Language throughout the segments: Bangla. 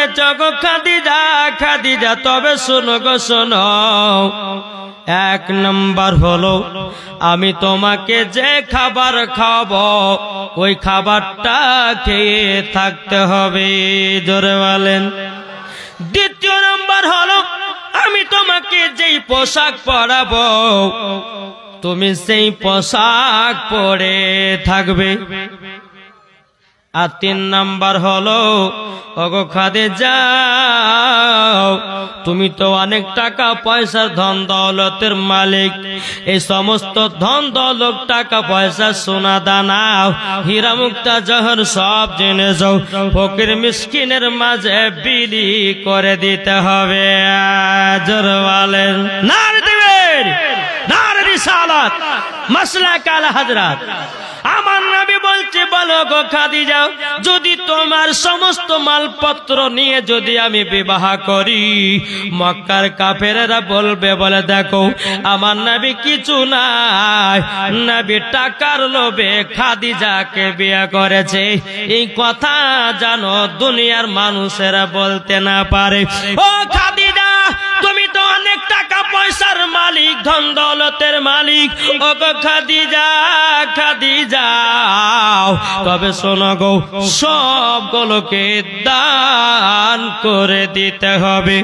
বলতেছ গো খাদিজা খাদিজা তবে শোনো গো শোনো, এক নাম্বার হলো আমি তোমাকে যে খাবার খাবো ওই খাবারটা খেয়ে থাকতে হবে, জোরে বলেন। দ্বিতীয় নাম্বার হলো আমি তোমাকে যেই পোশাক পরাবো তুমি সেই পোশাক পরে থাকবে। আর তিন নাম্বার হলো ওগো খাদিজা তুমি তো অনেক টাকা পয়সার ধন দৌলতের মালিক, এই সমস্ত ধন দৌলত টাকা পয়সা সোনা দানা হীরা মুক্তা জহর সব জেনে যাও ফকির মিসকিনের মাঝে বিলি করে দিতে হবে, জোরে বলেন নারে দিবেন নারে রিসালাত মাসলাক আলা হযরত। আমার নবী বলছে বলো গো খাদিজা যদি তোমার সমস্ত মালপত্র নিয়ে যদি আমি বিবাহ করি মক্কার কাফেরেরা বলবে বলে দেখো আমার নবী কিছু নাই, নবী টাকার লোভে খাদিজাকে বিয়ে করেছে, এই কথা জানো দুনিয়ার মানুষেরা বলতে না পারে। ও খাদিজা তুমি তো অনেক টাকা পয়সার মালিক ধন দৌলতের মালিক, ও গো খাদিজা খাদিজা তবে শোনো গো সবগুলোকে দান করে দিতে হবে।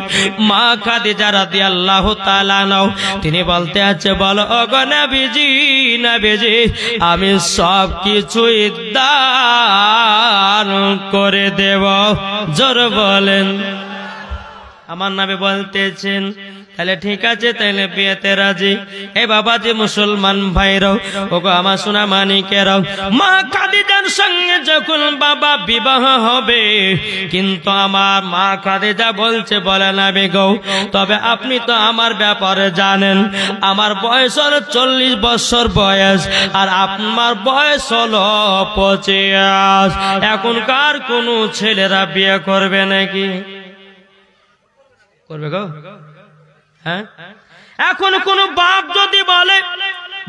মা খাদিজা রাদিয়াল্লাহু তাআলা নাও তিনি বলতে আছে বলো ও গো নবীজি নবীজি আমি সব কিছুই দান করে দেব, জোরে বলেন। আমার নবী বলতেছেন তাহলে ঠিক আছে তাহলে বিয়েতে রাজি। এ বাবা যে মুসলমান ভাইরাও ওগো আমার সোনা মানিকেরাও মা খাদিজার সঙ্গে যখন বাবা বিবাহ হবে কিন্তু আমার মা খাদিজা বলছে বলে নবী গো তবে আপনি তো আমার ব্যাপারে জানেন আমার বয়স হলো 40 বছর বয়স আর আপনার বয়স হলো 25, এখনকার কোন ছেলেরা বিয়ে করবে নাকি? করবে গো? হ্যাঁ এখন কোন বাপ যদি বলে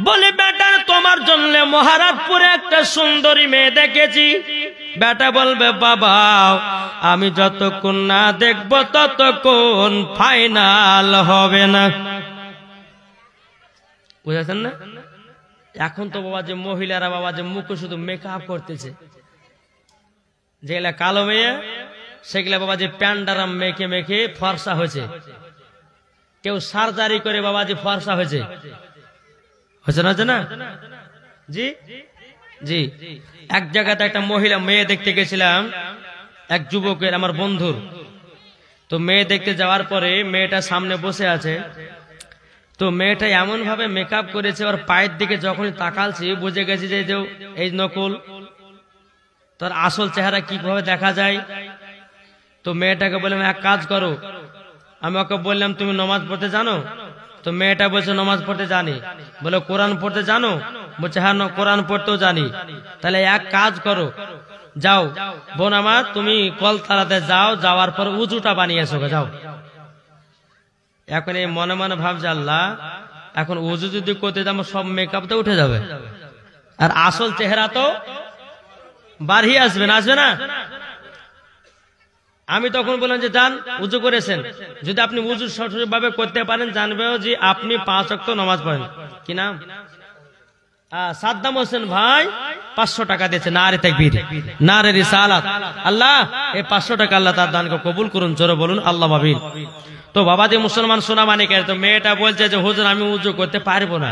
বলে বেটা তোমার জন্য মহারাজপুরে একটা সুন্দরী মেয়ে দেখেছি, বেটা বলবে বাবা আমি যতক্ষণ না দেখবো ততক্ষণ ফাইনাল হবে না, বুঝেছেন না? এখন তো বাবা যে মহিলারা বাবা যে মুখে শুধু মেকআপ করতেছে, যেগুলা কালো মেয়ে সেগুলা বাবা যে প্যান্ডারাম মেখে মেখে ফর্সা হয়েছে, কেউ সার্জারি করে বাবা যে ফর্সা হয়েছে, হয়েছে না? জি জি এক জায়গাতে একটা মহিলা মেয়ে দেখতে গেছিলাম এক যুবকের আমার বন্ধুর, তো মেয়ে দেখতে যাওয়ার পরে মেয়েটা সামনে বসে আছে, তো মেয়েটা এমন ভাবে মেকআপ করেছে ওর পায়ের দিকে যখনই তাকালছি বুঝে গেছি যে এই নকল, তোর আসল চেহারা কিভাবে দেখা যায়। তো মেয়েটাকে বললাম এক কাজ করো, আমি ওকে বললাম তুমি নামাজ পড়তে জানো? তো মেয়েটা বলছে নামাজ পড়তে জানি। বলে কোরআন পড়তে জানো? বলছে হ্যাঁ কোরআন পড়তেও জানি। তাহলে এক কাজ করো যাও বোন আমার তুমি কলতলাতে যাও, যাওয়ার পর উজুটা বানিয়ে এসো যাও। এখন এই মনে মনে ভাবছে আল্লাহ এখন উজু যদি করতে যাবো সব মেকআপ তো উঠে যাবে আর আসল চেহারা তো বাড়িয়ে আসবে না। আমি তখন বললাম যে যান উজু করেছেন, যদি আপনি উজু সঠিকভাবে করতে পারেন জানবেও যে আপনি 5 ওয়াক্ত নামাজ পড়েন। কি নাম? সাদ্দাম হোসেন ভাই 500 টাকা দিয়েছে, নারে তাকবীর নারে রিসালাত। আল্লাহ এই 500 টাকা আল্লাহ তার দানকে কবুল করুন, জোরে বলুন আল্লাহ আমিন। তো বাবা যে মুসলমান সোনা মানিকের, তো মেয়েটা বলছে যে হুজুর আমি উজু করতে পারবো না।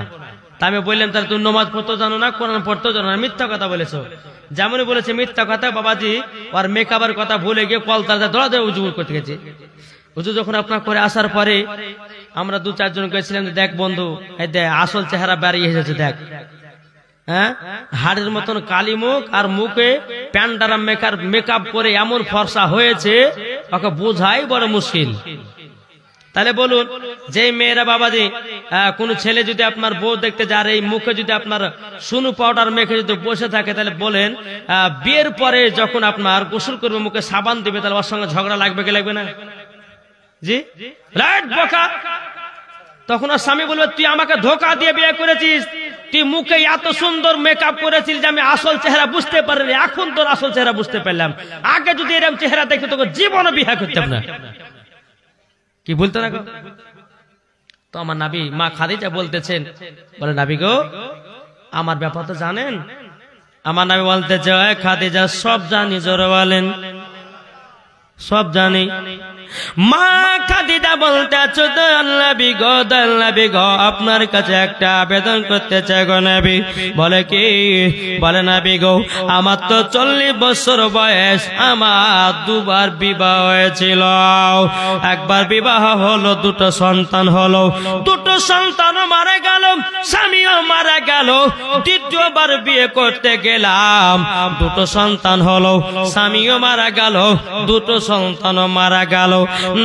তা আমি বললাম তাহলে তুমি নামাজ পড়তেও জানো না কোরআন পড়তেও জানো না, মিথ্যা কথা বলেছো। যেমনই বলেছে মিথ্যা কথা বাবাজি আর মেকআপের কথা ভুলে গিয়ে কলতাতে দৌড়া দিয়ে উজু করতে গেছে। উজু যখন আপনার করে আসার পরে আমরা 2-4 জন গেছিলাম, দেখ বন্ধু এই দেখ আসল চেহারা বেরিয়ে এসেছে, দেখ হ্যাঁ হাড়ের মতন কালি মুখ আর মুখে প্যান্ডারাম মেকআপ করে এমন ফর্সা হয়েছে ওকে বোঝাই বড় মুশকিল। তাহলে বলুন যে মেয়েরা বাবাজি কোন ছেলে যদি আপনার বউ দেখতে যায় এই মুখে যদি আপনার সুনু পাউডার মেখে যদি বসে থাকে তাহলে বলেন বিয়ের পরে যখন আপনার গোসল করবে মুখে সাবান দিবে তাহলে ওর সঙ্গে ঝগড়া লাগবে কি লাগবে না? জি রাইট বোকা। তখন ওর স্বামী বলবে তুই আমাকে ধোকা দিয়ে বিয়ে করেছিস, তুই মুখে এত সুন্দর মেকআপ করেছিস যে আমি আসল চেহারা বুঝতে পারিনি, এখন তোর আসল চেহারা বুঝতে পারলাম। আগে যদি এরকম চেহারা দেখতে তোকে জীবনে বিয়ে করতাম না। কি বলতো না? তো আমার নবী মা খাদিজা বলতেছেন, বলে নবী গো আমার ব্যাপার তো জানেন? আমার নবী বলতেছে, খাদিজা সব জানি, জোরে বলেন সব জানি। মা খাদিজা বলতে আছো তো নবী গো আপনার কাছে একটা আবেদন করতে চাই গো নবী। বলে কি? বলে নবী গো আমার তো 40 বছর বয়স, আমার দুবার বিবাহ হয়েছিল। একবার বিবাহ হলো, দুটো সন্তান হলো, দুটো সন্তান মারা গেল, স্বামীও মারা গেল। দ্বিতীয়বার বিয়ে করতে গেলাম, দুটো সন্তান হলো, স্বামীও মারা গেল, দুটো সন্তানও মারা গেল।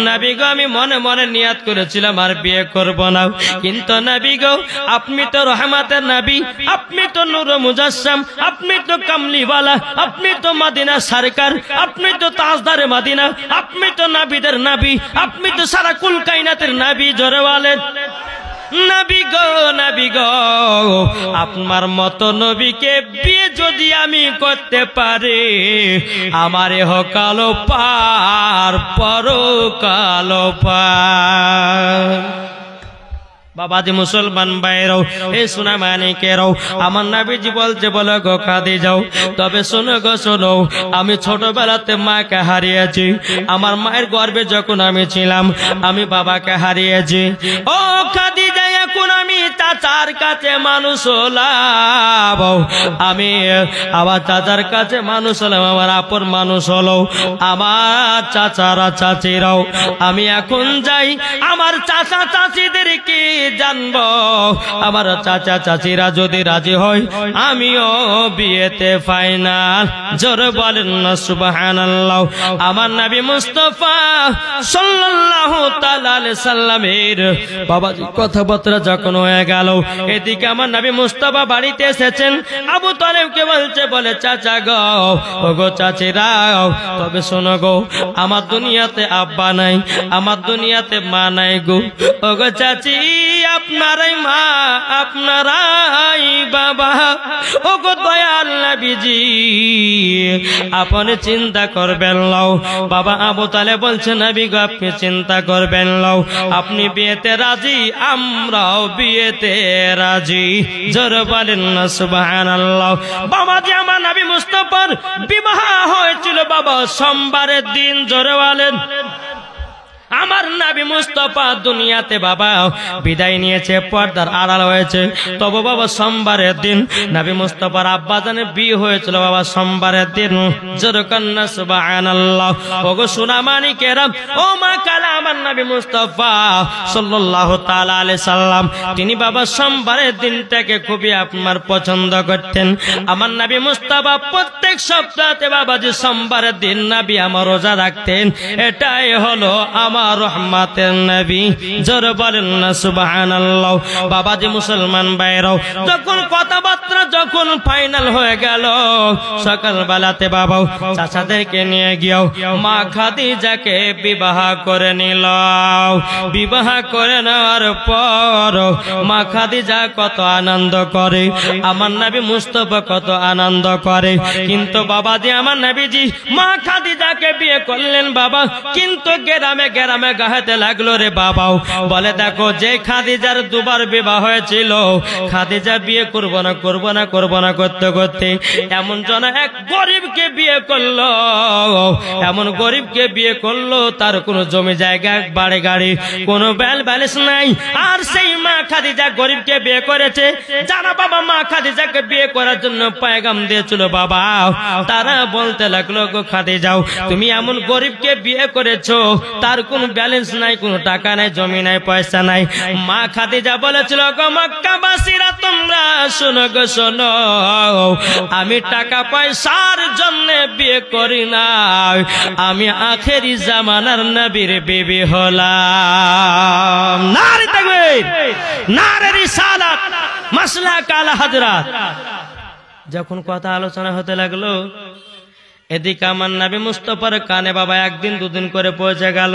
নবী গো আমি মনে মনে নিয়ত করেছিলাম আর বিয়ে করব না, কিন্তু নবী গো আপনি তো রহমতের নবী, আপনি তো নূর মুজাসসাম, আপনি তো কামলিওয়ালা, আপনি তো মদিনা সরকার, আপনি তো তাজদারে মদিনা, আপনি তো নবীদের নবী, আপনি তো সারা কুল কায়নাতের নবী। জোরে বলেন নবী গো আপনার মতো নবীকে বিয়ে যদি আমি করতে পারি, আমার ইহকাল পার পরকাল পার। বাবাজি মুসলমান ভাইরাও, এই সোনা মানিকেরাও, আমার নবীজি বলছে, বলো গো খাদিজাও তবে শোনো গো শোনো, আমি ছোটবেলাতে মাকে হারিয়েছি। আমার মায়ের গর্ভে যখন আমি ছিলাম আমি বাবাকে হারিয়েছি। ও খাদিজা এখন আমি চাচার কাছে মানুষ হলাম, আমি আবার চাচার কাছে মানুষ হলাম, আমার আপন মানুষ হলো আমার চাচারা চাচিরাও। আমি এখন যাই আমার চাচা চাচিদেরকে জানবো, আমার চাচা চাচিরা যদি রাজি হয় আমিও বিয়েতে ফাইনাল। জোরে বলেন না সুবহানাল্লাহ। আমার নবী মুস্তাফা সাল্লাল্লাহু তাআলা আলাইহি সাল্লামের বাবাজি কথাবার্তা যখন হয়ে গেল, এদিকে আমার নবী মুস্তাফা বাড়িতে এসেছেন। আবু তালেবকে বলছে, বলে চাচা গো, ও গো চাচিরা তবে শোনো গো, আমার দুনিয়াতে আব্বা নাই, আমার দুনিয়াতে মা নাই গো। ও গো চাচি আপনারাই মা, আপনারাই বাবা। ও গো দয়াল নবীজি আপনি চিন্তা করবেন লও। বাবা আবু তালেব বলছে, নবী গো আপনি চিন্তা করবেন লও, আপনি বিয়েতে রাজি, আমরাও বিয়েতে রাজি। জোরে বলেন না সুবহানাল্লাহ। বাবাজি আমার নবী মুস্তাফার বিবাহ হয়েছিল বাবা সোমবারের দিন। জোরে বলেন আমার নবী মুস্তাফা দুনিয়াতে বাবা বিদায় নিয়েছে, পর্দার আড়াল হয়েছে, তবে বাবা সোমবারের দিন নবী মুস্তাফার আব্বাজানের বিয়ে হয়েছিল বাবা সোমবারের দিন। জোরে কন্না সুবহানাল্লাহ। ওগো সোনা মানিকেরা, ও মা কালা আমার নবী মুস্তাফা সাল্লাল্লাহু তাআলা আলাইহি সাল্লাম তিনি বাবা সোমবারের দিনটাকে খুবই আপনার পছন্দ করতেন। আমার নবী মুস্তাফা প্রত্যেক সপ্তাহে বাবাজি সোমবারের দিন নবী আমার রোজা রাখতেন। এটাই হলো আমার রহমতের নবী। জোরে বলেন না সুবহানাল্লাহ। বাবাজি মুসলমান ভাইরাও, যখন কথাবার্তা যখন ফাইনাল হয়ে গেল, সকাল বেলাতে বাবা চাচাদেরকে নিয়ে গিয়েও মা খাদিজাকে বিবাহ করে নিল। বিবাহ করে নেওয়ার পর মা খাদিজা কত আনন্দ করে, আমার নবী মুস্তাফা কত আনন্দ করে। কিন্তু বাবাজি আমার নবীজি মা খাদিজাকে বিয়ে করলেন বাবা, কিন্তু গ্রামে গ্রামে গাহাতে লাগলো রে বাবাও। বলে দেখো যে খাদিজার দুবার বিবাহ হয়েছিল, খাদিজা বিয়ে করবো না করতে করতে এমন জন এক গরিবকে বিয়ে করলো, এমন গরিবকে বিয়ে করলো তার কোনো জমি জায়গা বাড়ি গাড়ি কোনো ব্যালেন্স নাই। আর সেই মা খাদিজা গরিবকে বিয়ে করেছে। যারা বাবা মা খাদিজাকে বিয়ে করার জন্য পয়গাম দিয়েছিল বাবা, তারা বলতে লাগলো গো খাদিজাও তুমি এমন গরিবকে বিয়ে করেছো, তার কোন ব্যালেন্স নাই, কোন টাকা নাই, জমি নাই, পয়সা নাই। মা খাদিজা বলেছিল গো মক্কাবাসীরা তোমরা শোনো গো শোনো, আমি টাকা পয়সার জন্য বিয়ে করি না, আমি আখেরি জামানার নবীর বিবি হলাম। নারে তাকবীর, নারে রিসালাত, মাসলাক আলা হযরত। যখন কথা আলোচনা হতে লাগলো, এদিকে আমার নবী মুস্তাফার কানে বাবা একদিন দুদিন করে পৌঁছে গেল।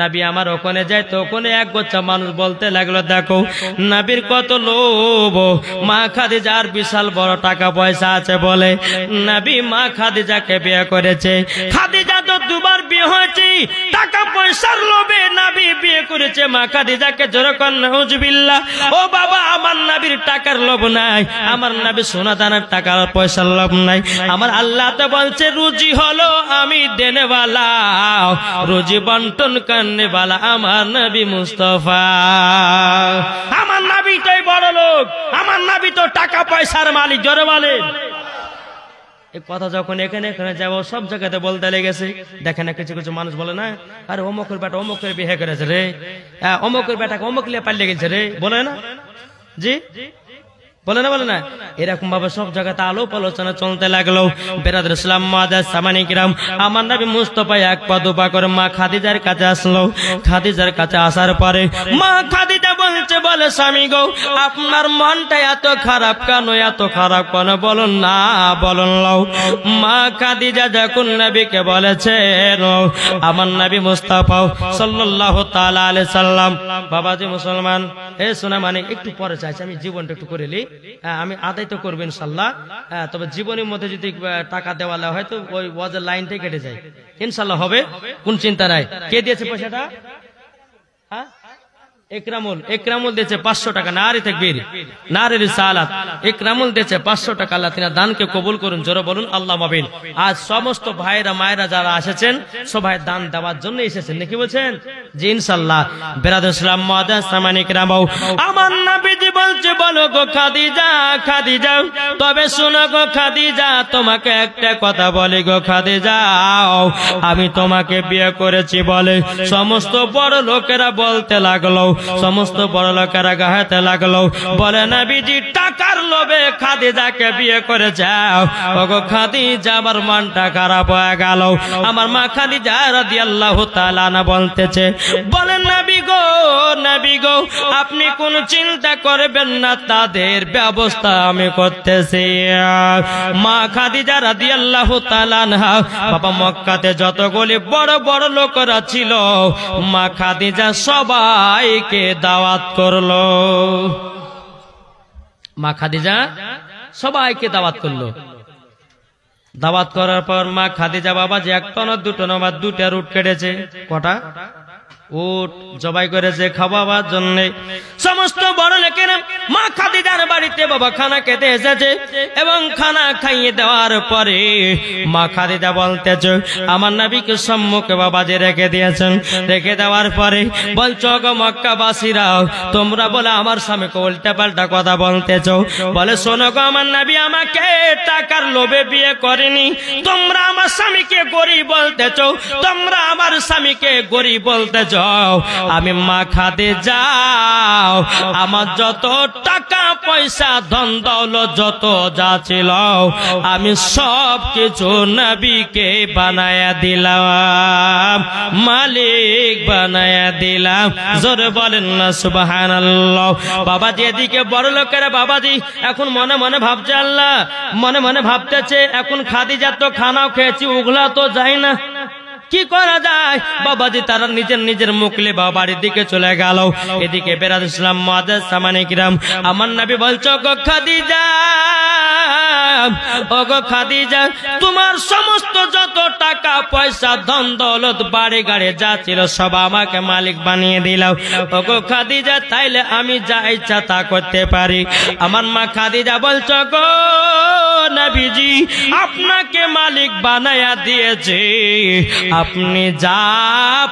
নবী আমার ওখানে যায় তো ওখানে এক গোচ্ছা মানুষ বলতে লাগলো দেখো নবীর কত লোভ, মা খাদিজার বিশাল বড় টাকা পয়সা আছে বলে নবী মা খাদিজাকে বিয়ে করেছে। খাদিজা তো দুবার বিয়ে হয়েছে, টাকা পয়সার লোভে নবী বিয়ে করেছে মা খাদিজাকে। যেরকম নাউজুবিল্লাহ। ও বাবা, আমার নবীর টাকার লোভ নাই, আমার নবী সোনা দানার টাকার পয়সার লোভ নাই। আমার আল্লাহ তো বলছে রুজি হলো আমি দেনেওয়ালা, রুজি বন্টন করনেওয়ালা আমার নবী মুস্তাফা। আমার নবীটাই বড় লোক, আমার নবী তো টাকা পয়সার মালিক। জোরে বলেন। এই কথা যখন এখানে এখানে যাবো সব জায়গাতে বলতে লেগেছে। দেখেন না কিছু কিছু মানুষ বলে না, আরে অমুকের বেটা অমুকের বিয়ে করেছে রে, অমুকের বেটাকে অমুক লিয়ে পাল্লে গেছে রে, বলে না? জি বলে না, বলে না। এরকম ভাবে সব জায়গাতে আলোপ আলোচনা চলতে লাগলো। বেরাদর ইসলাম মুআজ্জাজ সামানী কিরাম, আমার নবী মুস্তাফা এক পা দুপা করে মা খাদিজার কাছে আসলো। খাদিজার কাছে আসার পরে মা খাদিজা বলছে, বলে স্বামী গো আপনার মনটা এত খারাপ কেন, এত খারাপ কেন বলুন না, বলুন লাও। মা খাদিজা যখন নবীকে বলেছে, আমার নবী মুস্তাফা সাল্লাল্লাহু তাআলা আলাইহি সাল্লাম, বাবাজি মুসলমান এ শোনা মানে একটু পরে চাইছি আমি জীবনটা একটু করে নি, আমি আদায় তো করবো ইনশাল্লাহ। তবে জীবনের মধ্যে যদি টাকা দেওয়া হয় তো ওই ওয়াজের লাইনটাই কেটে যায়, ইনশাল্লাহ হবে, কোন চিন্তা নাই। কে দিয়েছে পয়সাটা? একরামুল দিয়েছে 500 টাকা। নারী তাকবীর, নারী রিসালাত। একরামুল দিয়েছে 500 টাকা। আল্লাহ তিনা দানকে কবুল করুন, জোরে বলুন আল্লাহ মাবিন। আজ সমস্ত ভাইরা মায়েরা যারা এসেছেন সবাই দান দেওয়ার জন্য এসেছেন, নাকি বলছেন? জি ইনশাআল্লাহ। বেরাদর ইসলাম মুআজ্জাজ সামানী কিরাম, আমার নবীজি বলছে, বলো গো খাদিজা, খাদিজা তবে শোনো গো খাদিজা, তোমাকে একটা কথা বলি গো খাদিজা, আমি তোমাকে বিয়ে করেছি বলে সমস্ত বড় লোকেরা বলতে লাগলো, সমস্ত বড় লোকেরা গাহাতে লাগলো, বলে নবীজি টাকার লোভে খাদিজাকে বিয়ে করে যাও। ওগো খাদিজা আমার মনটা খারাপ হয়ে গেল। আমার মা খাদিজা রাদিয়াল্লাহু তাআলা আনহা বলতেছে, বলেন নবী গো, নবী গো আপনি কোন চিন্তা করবেন না, তাদের ব্যবস্থা আমি করতেছি। মা খাদিজা রাদিয়াল্লাহু তাআলা আনহা বাবা মক্কাতে যতগুলি বড় বড় লোকেরা ছিল মা খাদিজা সবাইকে দাওয়াত করলো। মা খাদিজা সবাইকে দাওয়াত করলো। দাওয়াত করার পর মা খাদিজা বাবা যে একটা না দুটো না বা দুটা রুট কেটেছে, কটা উট জবাই করেছে খাওয়াবার জন্য। সমস্ত বড় লোকেরা মা খাদিজার বাড়িতে বাবা খানা খেতে এসেছে এবং খানা খাইয়ে দেওয়ার পরে মা খাদিজা বলতেছে, আমার নবীকে সম্মুখে বাবা যে রেখে দিয়েছেন, রেখে দেওয়ার পরে বলছো গো মক্কাবাসীরা তোমরা বলে আমার স্বামীকে উল্টা পাল্টা কথা বলতেছো। বলে শোনো গো, আমার নবী আমাকে টাকার লোভে বিয়ে করেনি, তোমরা আমার স্বামীকে গরিব বলতেছো, তোমরা আমার স্বামীকে গরিব বলতেছো। আমি মা খাদিজা আমার যত টাকা পয়সা ধন দৌলত যত যা ছিল আমি সব কিছু নবীকে বানায়া দিলাম, মালিক বানায়া দিলাম। জোরে বলেন না সুবহানাল্লাহ। বাবাজি এদিকে বড় লোকেরা বাবাজি এখন মনে মনে ভাবছে, আল্লাহ মনে মনে ভাবতেছে, এখন খাদিজা তো খানাও খেয়েছি, ওগুলা তো যায় না, কি করা যায়? বাবাজি তারা নিজের নিজের মুখলে বাড়ির দিকে চলে গেল। এদিকে বেরাদর ইসলাম মুআজ্জাজ সামানী কিরাম, আমার নবী বলছো গো খাদিজা, ও গো খাদিজা তোমার সমস্ত যত টাকা পয়সা ধন দৌলত বাড়ি গাড়ি যা ছিল সব আমাকে মালিক বানিয়ে দিলাও। ও গো খাদিজা তাইলে আমি যা ইচ্ছা তা করতে পারি। আমার মা খাদিজা বলছো গো নবীজি আপনাকে মালিক বানায়া দিয়েছে, আপনি যা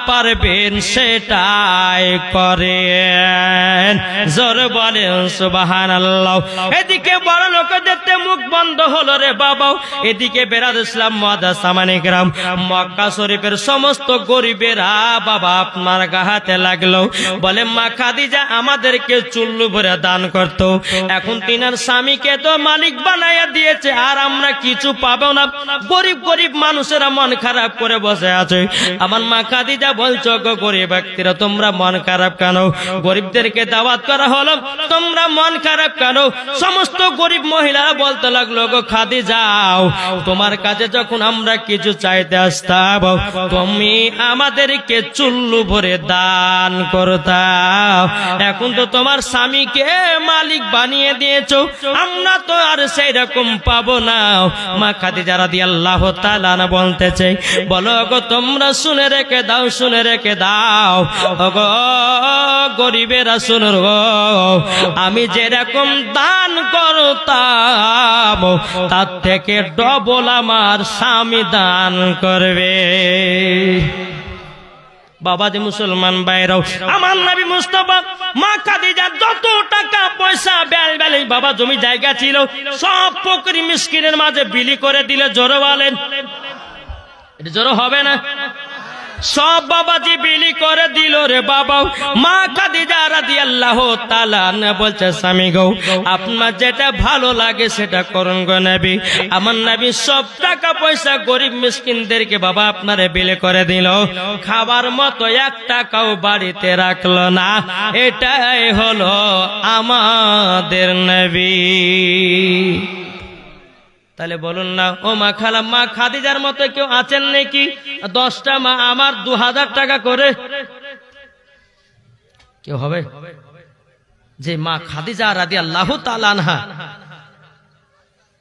পারবেন সেটাই করেন। জোরে বলেন সুবহানাল্লাহ। এদিকে বড় লোকদের মুখ বন্ধ হলো রে বাবা। এদিকে বেরাদর ইসলাম মুআজ্জাজ সামানী কিরাম, মক্কা শরীফের সমস্ত গরিবেরা বাবা আপনার গাহাতে লাগলো। বলে মা খাদিজা আমাদেরকে চুল্লু ভরে দান করতো, এখন তিনার স্বামীকে তো মালিক বানায়া দিয়েছে, দিয়েছে আর আমরা কিছু পাবো না। গরিব গরিব মানুষেরা মন খারাপ করে বসে আছে। আমার মা খাদিজা বলছো গো গরিব ব্যক্তিরা তোমরা মন খারাপ কেন? গরিবদেরকে দাওয়াত করা হলো, তোমরা মন খারাপ কেন? সমস্ত গরিব মহিলারা বলতে লাগলো গো খাদিজাও, তোমার কাছে যখন আমরা কিছু চাইতে আসতাম তুমি আমাদেরকে চুল্লু ভরে দান করতাম, এখন তো তোমার স্বামীকে মালিক বানিয়ে দিয়েছো, আমরা তো আর সেই রকম পাবো না। মা খাদিজা রাদিয়াল্লাহু তাআলা বলতেছে বলো গো তোমরা শুনে রেখে দাও, শুনে রেখে দাও গো গরিবেরা শুনো গো, আমি যেরকম দান করতাম তার থেকে ডবল আমার স্বামী দান করবে। বাবা যে মুসলমান ভাইরাও, আমার নবী মুস্তাফা মা খাদিজা যত টাকা পয়সা বেল বাবা জমি জায়গা ছিল সব ফকির মিসকিনের মাঝে বিলি করে দিলে। জোরে বলেন, এটা জোরে হবে না? সব বাবাজি বিলি করে দিল রে বাবা। মা খাদিজা রাদিয়াল্লাহু তাআলা বলছে স্বামী গো আপনার যেটা ভালো লাগে সেটা করুন গো নবী। আমার নবী সব টাকা পয়সা গরিব মিসকিনদেরকে বাবা আপনারে বিলি করে দিল, খাবার মতো এক টাকাও বাড়িতে রাখলো না। এটাই হলো আমাদের নবী। তাহলে বলুন না ও মা খালা, মা খাদিজার মতো কেউ আছেন নাকি? 10টা মা আমার 2000 টাকা করে কেউ হবে? যে মা খাদিজা রাদিয়াল্লাহু তাআলা আনহা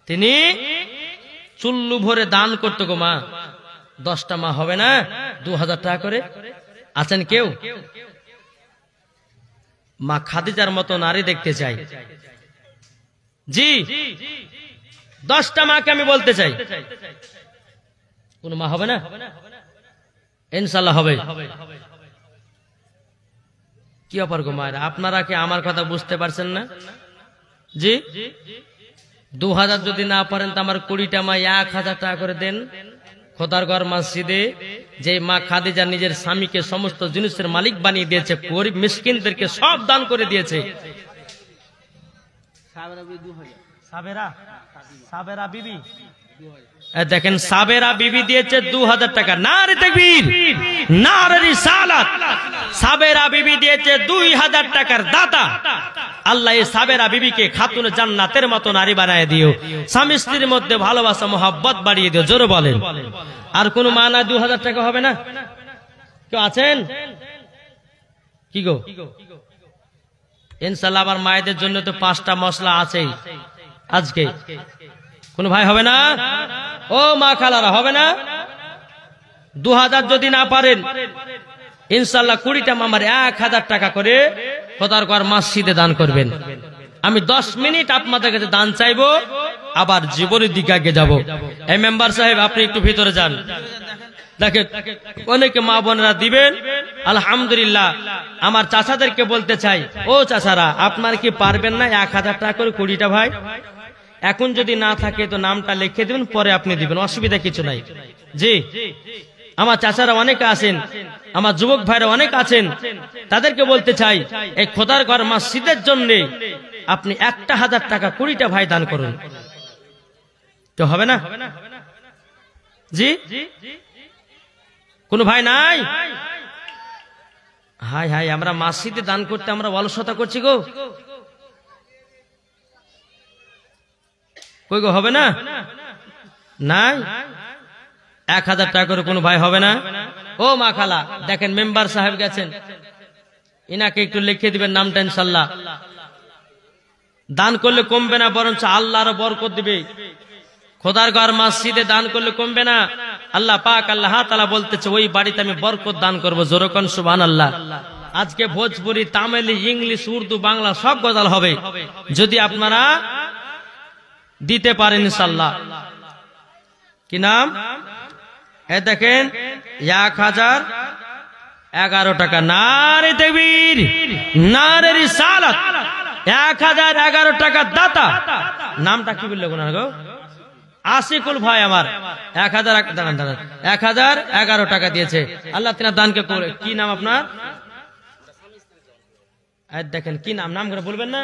তিনি চুল্লু ভরে দান করতো গো মা, 10টা মা হবে না 2000 টাকা করে? আছেন কেউ? মা খাদিজার মতো নারী দেখতে চাই। জি 10টা মাকে আমি বলতে চাই, কোন মা হবে না? ইনশাআল্লাহ হবে। কি অপার গো মায়েরা, আপনারা কি আমার কথা বুঝতে পারছেন না? জি 2000 যদি না পারেন তো আমার 20টা মা 1000 টাকা করে দেন খোদারঘর মসজিদে। যে মা খাদিজা নিজের স্বামীকে সমস্ত জিনিসের মালিক বানিয়ে দিয়েছে, গরিব মিসকিনদেরকে সব দান করে দিয়েছে। সাবেরা বিবি দেখেন, সাবেরা বিবি দিয়েছে 2000 টাকা। নারে তাকবীর, নারে রিসালাত। সাবেরা বিবি দিয়েছে 2000 টাকার দাতা। আল্লাহ এই সাবেরা বিবিকে খাতুনে জান্নাতের মতো নারী বানায় দিও, স্বামী স্ত্রীর মধ্যে ভালোবাসা মোহাব্বত বাড়িয়ে দিও। জোরে বলেন। আর কোন মা না 2000 টাকা হবে না? কেউ আছেন কি গো? ইনশাআল্লাহ আমার মায়েদের জন্য তো 5টা মশলা আছেই আজকে। কোন ভাই হবে না? ও মা খালারা হবে না? 2000 যদি না পারেন ইনশাআল্লাহ 20টা মামার 1000 টাকা করে খোদারঘর মসজিদে দান করবেন। আমি 10 মিনিট আপনাদের কাছে দান চাইবো, আবার জীবনের দিকে আগে যাব। এই মেম্বার সাহেব আপনি একটু ভিতরে যান, দেখেন অনেকে মা বোনেরা দিবেন। আলহামদুলিল্লাহ। আমার চাচাদেরকে বলতে চাই, ও চাচারা আপনার কি পারবেন না 1000 টাকা করে 20টা ভাই? এখন যদি না থাকে তো নামটা লিখে দিবেন, পরে আপনি দিবেন, অসুবিধা কিছু নাই। জি আমার চাচারা অনেকে আছেন, আমার যুবক ভাইরা অনেক আছেন, তাদেরকে বলতে চাই এই খোদারঘর মসজিদের জন্য আপনি 1000 টাকা 20টা ভাই দান করুন। তো হবে না? জি কোন ভাই নাই? হাই হাই, আমরা মসজিদে দান করতে আমরা অলসতা করছি গো। কই গো হবে না? নাই 1000 টাকা করে কোন ভাই হবে না? ও মা খালা দেখেন মেম্বার সাহেব গেছেন, ইনাকে একটু লিখে দিবেন নামটা। ইনশাআল্লাহ দান করলে কমবে না, বরঞ্চ আল্লাহ আরো বরকত দিবে। খোদারঘর মসজিদে দান করলে কমবে না। আল্লাহ পাক আল্লাহ তাআলা বলতেছে ওই বাড়িতে আমি বরকত দান করব। জোরে কোন সুবহানাল্লাহ। আজকে ভোজপুরি, তামিলি, ইংলিশ, উর্দু, বাংলা সব গজাল হবে যদি আপনারা দিতে পারেন ইনশাআল্লাহ। কি নাম? এ দেখেন 1011 টাকা। নারে তাকবীর, নারে রিসালাত। 1011 টাকা দাতা। নামটা কি বললে কোন গো? আশিকুল ভাই আমার 1011 টাকা দিয়েছে। আল্লাহ তিনার দানকে করে। কি নাম আপনার? দেখেন কি নাম, নাম করে বলবেন না?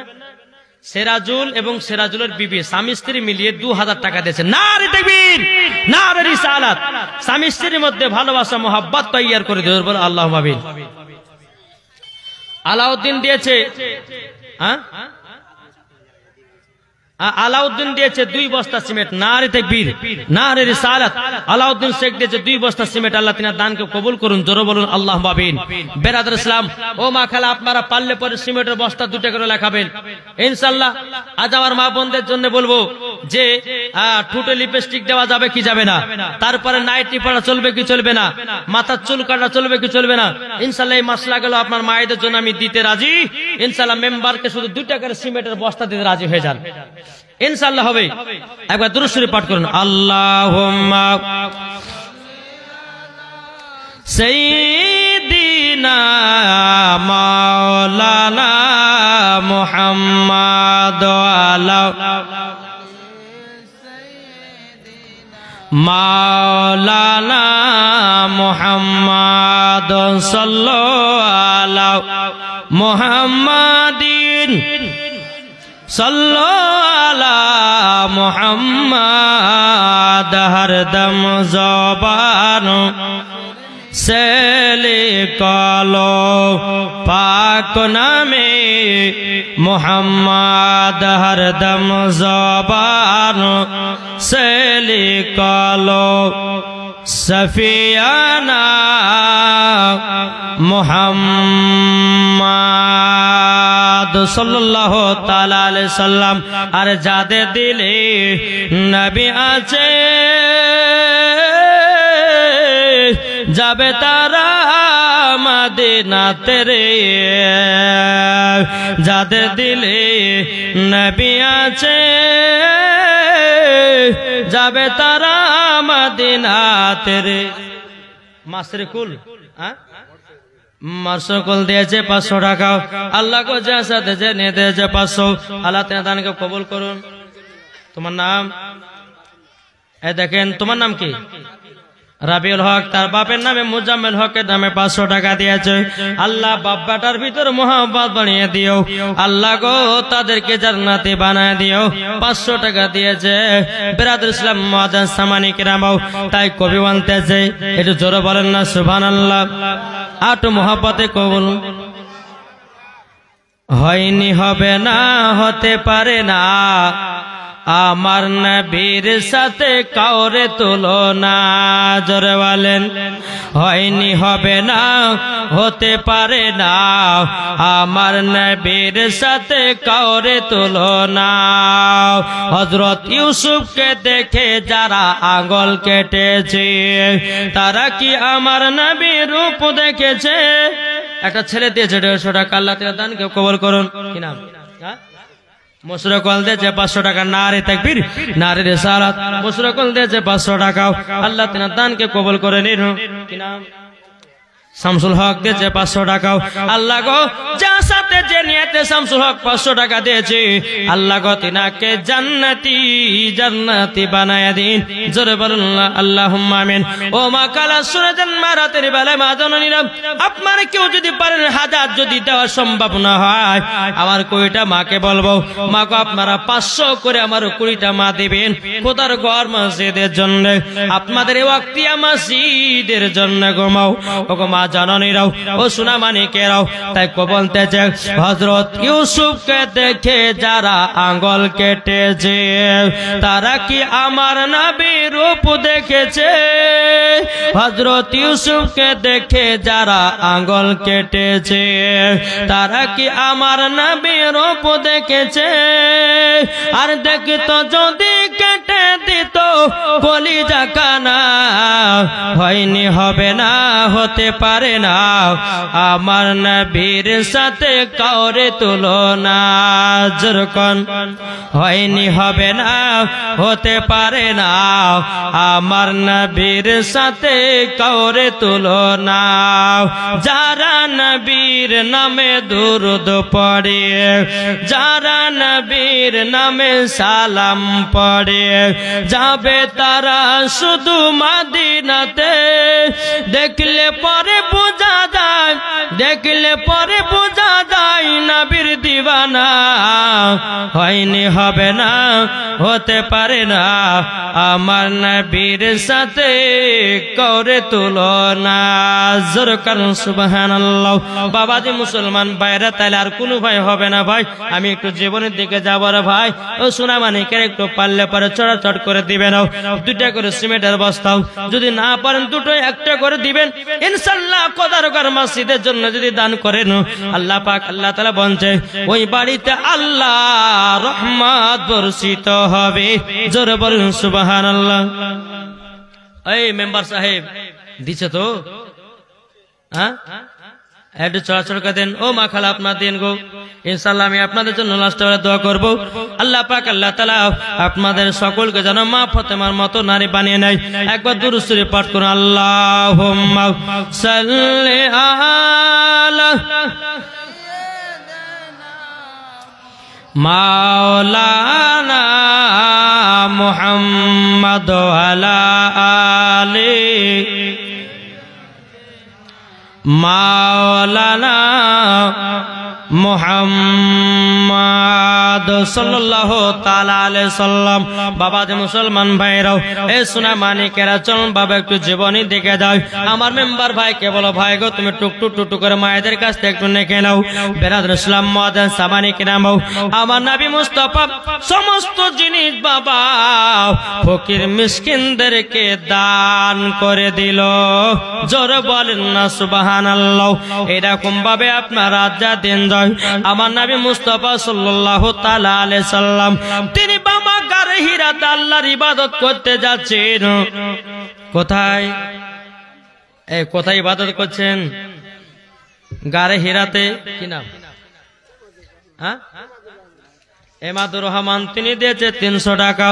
সেরাজুল এবং সেরাজুলের বিবি স্বামী স্ত্রী মিলিয়ে 2000 টাকা দিয়েছে। নারে তাকবীর, নারে রিসালাত। স্বামী স্ত্রীর মধ্যে ভালোবাসা মোহাব্বত তৈয়ার করে দিও, বল আল্লাহুম্মা আমিন। আলাউদ্দিন দিয়েছে, আলাউদ্দিন দিয়েছে 2 বস্তা সিমেন্ট। নারে তাকবীর, নারে রিসালাত। আলাউদ্দিন শেখ দিয়েছে 2 বস্তা সিমেন্ট। আল্লাহ তিনার দানকে কবুল করুন, জোরে বলুন আল্লাহুম্মা আমিন। বেরাদর ইসলাম ও মা খালা, আপনারা পারলে পরে সিমেন্টের বস্তা 2টা করে লেখাবেন ইনশাআল্লাহ। আজ আমার মা বোনদের জন্য বলবো যে ঠোঁটে লিপস্টিক দেওয়া যাবে কি যাবে না, তারপরে নাইটি পরা চলবে কি চলবে না, মাথার চুল কাটা চলবে কি চলবে না, ইনশাআল্লাহ এই মাসলা গেল আপনার মায়েদের জন্য আমি দিতে রাজি ইনশাআল্লাহ। মেম্বারকে শুধু 2টা করে সিমেন্টের বস্তা দিতে রাজি হয়ে যান ইনশাআল্লাহ হবে। একবার দুরূদ শরীফ পাঠ করুন। আল্লাহুম্মা সাইয়্যিদিনা মাওলানা মুহাম্মাদ আলা মাওলানা মুহাম্মাদ সাল্লাল্লাহু আলা মুহাম্মাদিন সাল্লাল্লাহু আলা মুহাম্মাদ। হরদম জবান से लिखलो पाक नामे मुहम्मद। हरदम ज़बान से लिखलो सफियाना मुहम्मद सल्लल्लाहु ताला अलैहि वसल्लम। আর যাদের দিলে নবী আছে যাবে তারা মদিনাতে রে। যাদের দিলে নবী আছে যাবে তারা মদিনাতে রে। মাসরিকুল মাসরকুল দিয়েছে 500 টাকা। আল্লাহ को जैसा देने दिए 500। আল্লাহ তাআলা দানকে কবুল করুন। তোমার নাম দেখেন, তোমার নাম কি? রাবিউল হক। তার বাপের নামে মুজাম্মেল হকের নামে 500 টাকা দিয়েছে। আল্লাহ বাপ বেটার ভিতর মোহাব্বত বানিয়ে দিও আল্লাহ গো, তাদেরকে জান্নাতি বানায় দিও। 500 টাকা দিয়েছে। বেরাদর ইসলাম মুআজ্জাজ সামানি কিরাম। তাই কবি বলতেছে, একটু জোরে বলেন না সুবহানাল্লাহ। আট মোহাব্বতে কবুল হয়নি, হবে না, হতে পারে না আমার নবীর সাথে কাউরে তুলনা। জোরে বলেন, হয়নি, হবে না, হতে পারে না আমার নবীর সাথে কাউরে তুলনা। হযরত ইউসুফকে দেখে যারা আঙ্গুল কেটেছে তারা কি আমার নবীর রূপ দেখেছে? একটা ছেলে দিয়েছে 150 টাকা। আল্লাহ তাআলা দানকে কবুল করুন। কি নাম? মুশরিকুল দিয়েছে 500 টাকা। নারে তাকবীর, নারে রিসালাত। মুশরিকুল দিয়েছে 500 টাকা। আল্লাহ তাআলা দানকে কবুল করে নিন। কি নাম? শামসুল হক দিয়েছে 500 টাকা। আল্লাহ গো, যার সাথে যে নিয়তে শামসুল হক 500 টাকা দিয়েছে আল্লাহ গো তিনাকে জান্নাতি জান্নাতি বানায়া দিন। জোরে বলুন আল্লাহুম্মা আমিন। ও মা কালা শুনেছেন মা, রাতের বেলায় মা জননীরা, আপনারা কেউ যদি পারেন হাজার যদি দেওয়া সম্ভব না হয় আমার 20টা মাকে বলবো, মা গো আপনারা 500 করে আমার 20টা মা দিবেন খোদার ঘর মসজিদের জন্য, আপনাদের এই ওয়াক্তিয়া মসজিদের জন্য। ঘুমাও ও গো মা জাননীরাও, ও সোনা মানিকেরাও। তাই কো বলতেছে, হযরত ইউসুফকে দেখে যারা আঙ্গুল কেটেছে তারা কি আমার নবীর রূপ দেখেছে? হযরত ইউসুফকে দেখে যারা আঙ্গুল কেটেছে তারা কি আমার নবীর রূপ দেখেছে? আর দেখতো যদি কেটে দিত কলিজা কানা, হয়নি, হবে না, হতে পারে না আমার নবীর সাথে কাউরে তুলনা। যেরকম হয়নি, হবে না, হতে পারে না আমার নবীর সাথে কাউরে তুলনা। যারা নবীর নামে দুরূদ পড়ে, যারা নবীর নামে সালাম পড়ে, যাবে তারা শুধু মদিনাতে। দেখলে পরে বোঝা যায় দেখলে পরে বোঝা যায় নবীর দিওয়ানা হয়নি হবে না হতে পারে না আমার নবীর সাথে করে তুলনা জোরে কারণ সুবহানাল্লাহ বাবাজি মুসলমান ভাইরা তাহলে আর কোনো ভাই হবে না ভাই আমি একটু জীবনের দিকে যাবো রে ভাই ও সোনা মানিকের একটু পারলে পরে চড়াচড় করে দিবেন দুইটা করে সিমেন্টের বস্তাও যদি না পারেন দুটো একটা করে দিবেন ইনশাআল্লাহ কদারগার মসজিদের জন্য যদি দান করেন আল্লাহ পাক আল্লাহ তাআলা বলেন ওই বাড়িতে আল্লাহ রহমত বর্ষিত হবে জোরে বলুন সুবহানাল্লাহ এই মেম্বার সাহেব দিছে তো হ্যাঁ একটু চড়াচড় করে দেন ও মা খালা আপনার দিন গো ইনশাআল্লাহ আমি আপনাদের জন্য লাস্ট বেলা দোয়া করব আল্লাহ পাক আল্লাহ তাআলা আপনাদের সকলকে যেন মা ফাতেমার মতো নারী বানিয়ে নেয় একবার দুরূদ শরীফ পাঠ করুন আল্লাহুম্মা সাল্লি আলা মাওলানা মুহাম্মদ আলা আলি মাওলানা মুহাম্মদ সাল্লাল্লাহু তাআলা আলাইহি সাল্লাম বাবাজি মুসলমান ভাইরাও এই সোনা মানিকেরা চলুন বাবা একটু জীবনী দেখে দাও আমার মেম্বার ভাইকে বলো ভাই গো তুমি টুকটুক টুকটুক করে মায়েদের কাছ থেকে একটু নেকে নাও বেরাদর ইসলাম মুআজ্জিন সামানি কিরাম আমার নবী মুস্তাফা সমস্ত জিনিস বাবা ফকির মিসকিনদেরকে দান করে দিল জোরে বলেন না সুবহানাল্লাহ এরকম ভাবে আপনারা যা দিন আমার নবী মুস্তাফা সাল্লাল্লাহু তাআলা আলাইহি সাল্লাম তিনি বাবা গারে হিরাতে আল্লাহর ইবাদত করতে যাচ্ছেন কোথায় কোথায় ইবাদত করছেন গারে হিরাতে কি নাম হ্যাঁ এমাদুর রহমান তিনি দিয়েছে 300 টাকা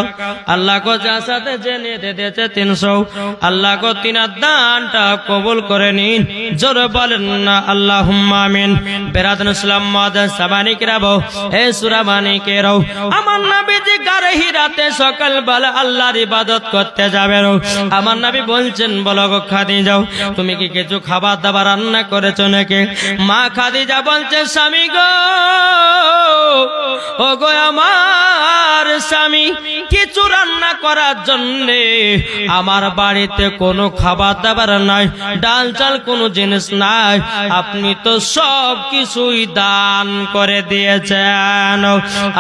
আল্লাহ কো যার সাথে জেনে দিয়েছে 300 আল্লাহ কো তিনার দানটা কবুল করে নিন জোরে বলেন না আল্লাহুম্মা আমিন বেরাদুল ইসলাম মুআজ্জিন সামানি কিরাবো এ সূরা মানিকেরও আমার নবীজি গারে হিরাতে সকাল বেলা আল্লাহর ইবাদত করতে যাবেন আমার নবী বলছেন বলো গো খাদিজা তুমি কি কিছু খাবার দাবার রান্না করেছো নাকি মা খাদিজা বলছে স্বামী গো ও গো আমার স্বামী কিছু রান্না করার জন্য আমার বাড়িতে কোনো খাবার দাবার নাই ডাল চাল কোনো জিনিস নাই আপনি তো সব কিছুই দান করে দিয়েছেন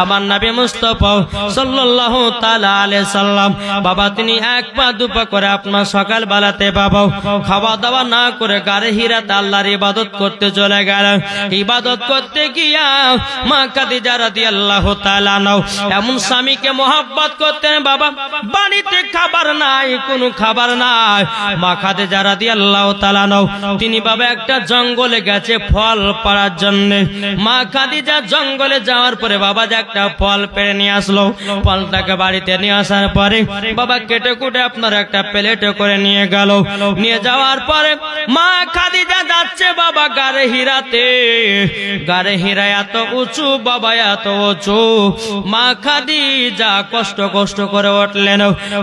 আমার নবী মুস্তাফা সাল্লাল্লাহু তাআলা আলাইহি সাল্লাম বাবা তিনি এক পা দুপা করে আপনার সকাল বেলাতে বাবা খাওয়া দাওয়া না করে গারে হিরাতে আল্লাহর ইবাদত করতে চলে গেলেন ইবাদত করতে গিয়া মা খাদিজা রাদিয়াল্লাহু তাআলা এমন স্বামীকে মহব্বত করতেন বাবা বাড়িতে খাবার নাই কোনো খাবার নাই মা খাদিজা রাদিয়াল্লাহু তাআলা তিনি বাবা একটা জঙ্গলে গেছে ফল পাড়ার জন্য মা খাদিজা জঙ্গলে যাওয়ার পরে বাবা যে একটা ফল পেড়ে নিয়ে আসলো ফলটাকে বাড়িতে নিয়ে আসার পরে বাবা কেটে কুটে আপনার একটা প্লেটে করে নিয়ে গেল নিয়ে যাওয়ার পরে মা খাদিজা যাচ্ছে বাবা গারে হিরাতে গারে হিরা এত উঁচু বাবা এত উঁচু মা খাদিজা কষ্ট করে উঠলেন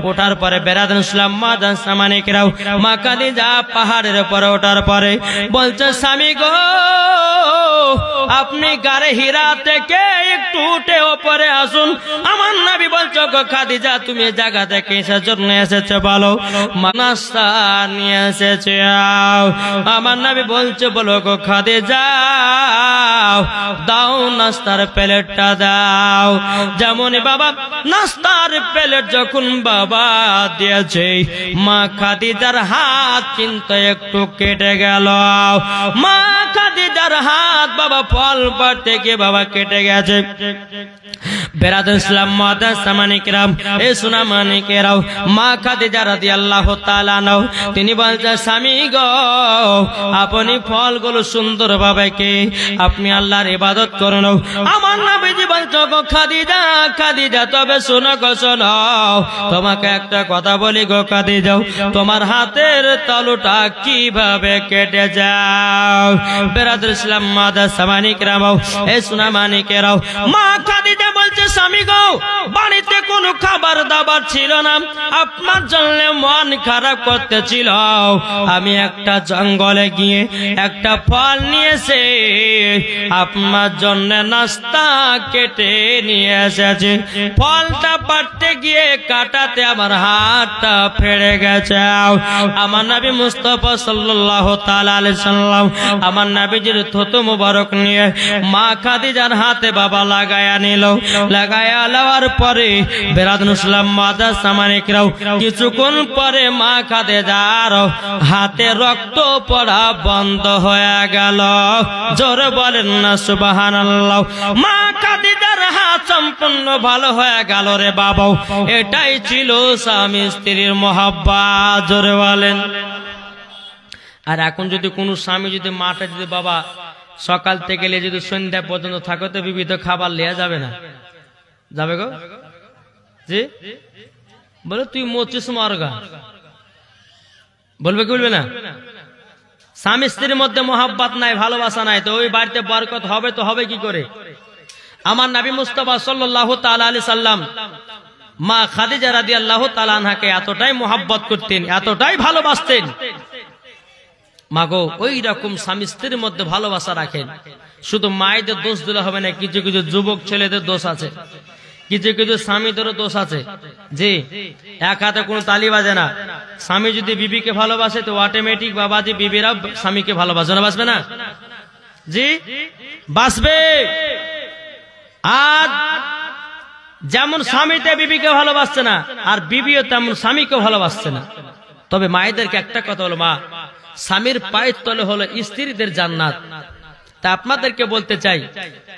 ওঠার পরে বেরাদুল ইসলাম মুআজ্জিন সামানি কিরাম মা খাদিজা পাহাড়ের উপরে ওঠার পরে বলছে স্বামী গো আপনি গারে হিরা থেকে একটু উঠে উপরে আসুন আমার নবী বলছো গো খাদিজা তুমি এই জায়গা থেকে কিসের জন্য এসেছো বলো নাস্তা নিয়ে এসেছো আমার নবী বলছে বলো গো খাদিজা দাও নাস্তার প্লেটটা দাও যেমন বাবা নাস্তার প্লেট যখন বাবা দিয়েছে মা খাদিজার হাত কিন্তু একটু কেটে গেল মা খাদিজার হাত বাবা ফল পাড়তে গিয়ে বাবা কেটে গেছে বেরাদুল ইসলাম মুআজ্জিন সামানি কিরাম এ সোনা মানিকেরাও মা খাদিজা রাদিয়াল্লাহু তাআলা আনহা তিনি বলছেন স্বামী গো আপনি ফলগুলো সুন্দরভাবে কে আপনি আল্লাহর ইবাদত করুন আমার নবীজি বলছো গো খাদিজা খাদিজা তবে শোনো গো শোনো তোমাকে একটা কথা বলি গো খাদিজা তোমার হাতের তালুটা কিভাবে কেটে যাও বেরাদুল ইসলাম মুআজ্জিন সামানি কিরাম এ সোনা মানিকেরাও মা খাদিজা বলছে স্বামী গো বাড়িতে কোনো খাবার দাবার ছিল না, আপনার জন্য মন খারাপ করতেছিল, আমি একটা জঙ্গলে গিয়ে একটা ফল নিয়েছে আপনার জন্য নাস্তা কেটে নিয়ে এসেছে। ফলটা পাড়তে গিয়ে কাটাতে আমার হাতটা ফেড়ে গেছে। আমার নবী মুস্তাফা সাল্লাল্লাহু তাআলা আলাইহি সাল্লাম আমার নবীজির থুতু মুবারক নিয়ে মা খাদিজার হাতে বাবা লাগায়া নিল। লাগায়া লওয়ার পরে বেরাদুল ইসলাম মাদার সামানিকরাও কিছুক্ষণ পরে মা খাদিজার হাতে রক্ত পড়া বন্ধ হয়ে গেল। জোরে বলেন না সুবহানাল্লাহ। মা খাদিজার হাত সম্পূর্ণ ভালো হয়ে গেল রে বাবা। এটাই ছিল স্বামী স্ত্রীর মহব্বত। জোরে বলেন। আর এখন যদি কোনো স্বামী যদি মাটা যদি বাবা সকাল থেকে যদি সন্ধ্যা পর্যন্ত থাকে তো বিবিধ খাবার লিয়া যাবে না, যাবে গো জি বলে তুই মরছিস মারগা, বলবে কি বলবে না? স্বামী স্ত্রীর মধ্যে মহব্বত নাই, ভালোবাসা নাই, তো ওই বাড়িতে বরকত হবে তো হবে কি করে? আমার নবী মুস্তাফা সাল্লাল্লাহু তাআলা আলাইহি সাল্লাম মা খাদিজা রাদিয়াল্লাহু তাআলা আনহাকে এতটাই মহব্বত করতেন, এতটাই ভালোবাসতেন। মাগো ওই রকম স্বামী স্ত্রীর মধ্যে ভালোবাসা রাখেন। শুধু মায়েদের দোষ দিলে হবে না, কিছু কিছু যুবক ছেলেদের দোষ আছে, কিছু কিছু স্বামীদেরও দোষ আছে। জি এক হাতে কোনো তালি বাজে না। স্বামী যদি বিবিকে ভালোবাসে তো অটোমেটিক বাবাজি বিবিরা স্বামীকে ভালোবাসে না, বাসবে না? জি বাসবে। আর যেমন স্বামীতে বিবিকে ভালোবাসছে না, আর বিবিও তেমন স্বামীকে ভালোবাসছে না। তবে মায়েদেরকে একটা কথা হলো, মা স্বামীর পায়ের তলে হলো স্ত্রীদের জান্নাত। তা আপনাদেরকে বলতে চাই,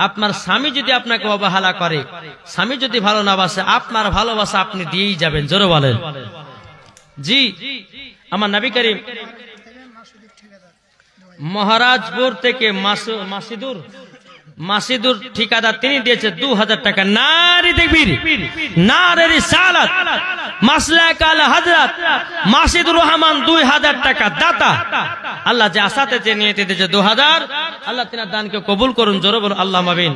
আপনার স্বামী যদি আপনাকে অবহেলা করে, স্বামী যদি ভালো না বাসে, আপনার ভালোবাসা আপনি দিয়েই যাবেন। জোরে বলেন। জি আমার নবী করিম মহারাজপুর থেকে মাসিদুর ঠিকাদার তিনি দিয়েছে 2000 টাকা। নারী তাকবীর, নারে রিসালাত, মাসলাক আল হযরত মাসিদুর রহমান 2000 টাকা দাতা। আল্লাহ যে আসাতে যে নিয়তে দিয়েছে 2000, আল্লাহ তিনার দানকে কবুল করুন। জোরে বলুন আল্লাহুম্মা আমিন।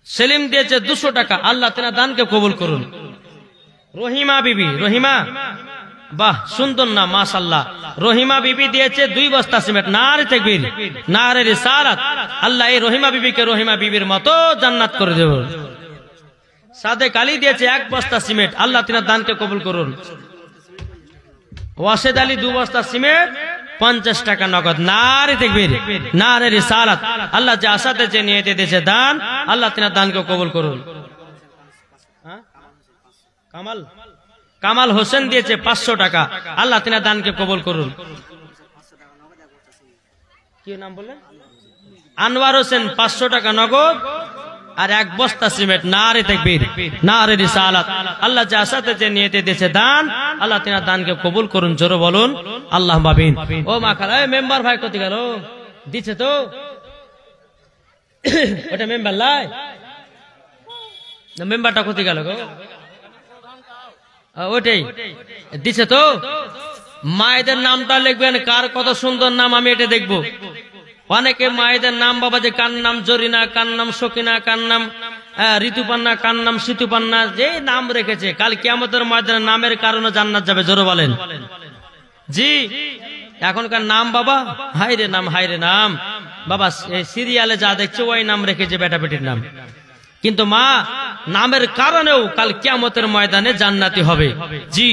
সেলিম দিয়েছে 200 টাকা, আল্লাহ তিনার দানকে কবুল করুন। রহিমা বিবি, রহিমা বাহ সুন্দর নাম মাশাআল্লাহ। রহিমা বিবি দিয়েছে 2 বস্তা সিমেন্ট। নারে তাকবীর, নারে রিসালাত। আল্লাহ এই রহিমা বিবিকে রহিমা বিবির মতো জান্নাত করে দেবেন। সাদেক আলী দিয়েছে 1 বস্তা সিমেন্ট, আল্লাহ তিনার দানকে কবুল করুন। ওয়াসেদ আলী 2 বস্তা সিমেন্ট, 50 টাকা নগদ। নারে তাকবীর, নারে রিসালাত। আল্লাহ যে আশাতে যে নিয়তে দিয়েছে দান, আল্লাহ তিনার দানকে কবুল করুন। কামাল হোসেন দিয়েছে 500 টাকা, আল্লাহ তিনার দানকে কবুল করুন। কি নাম বললেন? আনোয়ার হোসেন 500 টাকা নগদ আর 1 বস্তা সিমেন্ট। নারে তাকবীর, নারে রিসালাত। আল্লাহ যে আশাতে যে নিয়তে দিয়েছে দান, আল্লাহ তিনার দানকে কবুল করুন। জোরে বলুন আল্লাহুম্মা আমিন। ও মা খালা মেম্বার ভাই কত গেল দিছে তো ওটা মেম্বার লাই না, মেম্বারটা কত গেল গো? ওটাই দিছে তো। মায়েদের নামটা লিখবেন, কার কত সুন্দর নাম আমি এটা দেখবো। অনেকে মায়েদের নাম বাবা যে কার নাম জরিনা, কার নাম সকিনা, কার নাম ঋতুপান্না, কার নাম সিতুপান্না, যে নাম রেখেছে কাল কিয়ামতের ময়দানে নামের কারণে জান্নাত যাবে। জোরে বলেন। জি এখনকার নাম বাবা হাইরে নাম, হাইরে নাম বাবা। সিরিয়ালে যা দেখছে ওই নাম রেখেছে বেটা বেটির নাম, কিন্তু মা নামের কারণেও কাল কিয়ামতের ময়দানে জান্নাতি হবে। জি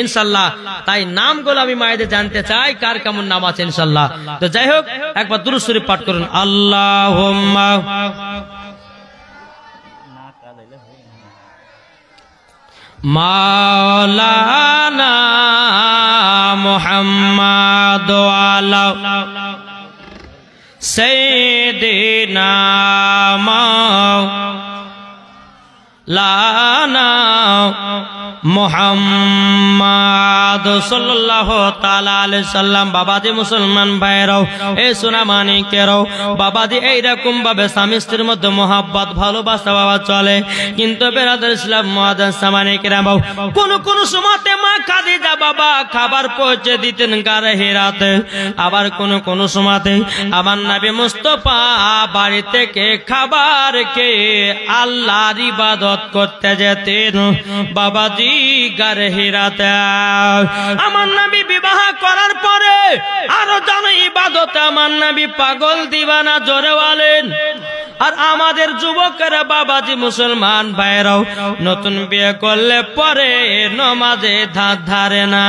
ইনশাআল্লাহ। তাই নামগুলো আমি মায়েদের জানতে চাই কার কেমন নাম আছে ইনশাআল্লাহ। তো যাই হোক একবার দুরূদ শরীফ পাঠ করুন। আল্লাহুম্মা মাওলানা মুহাম্মাদ আলা সাইয়্যিদিনা লানা মুহাম্মদ সাল্লাল্লাহু তাআলা আলাইহি সাল্লাম। বাবাজি মুসলমান ভাইরাও, এই সোনামানিকেরাও, বাবাজি এইরকম ভাবে স্বামী স্ত্রীর মধ্যে মহব্বত ভালোবাসা বাবা চলে। কিন্তু বেরাদার ইসলাম মুআজ্জাজ সামানিকেরাও, কোন সময়তে মা খাদিজা বাবা খাবার পৌঁছে দিতেন গারে হিরাতে, আবার কোন সময়তে আমার নবী মুস্তাফা বাড়ি থেকে খাবার খেয়ে আল্লাহর ইবাদত করতে যেতেন বাবাজি গারে হিরাতে। আমার নবী বিবাহ করার পরে আরো জানো ইবাদতে আমার নবী পাগল দিবানা, জোরে বলেন। আর আমাদের যুবকেরা বাবাজি মুসলমান ভাইরাও, নতুন বিয়ে করলে পরে নমাজে ধার ধারে না।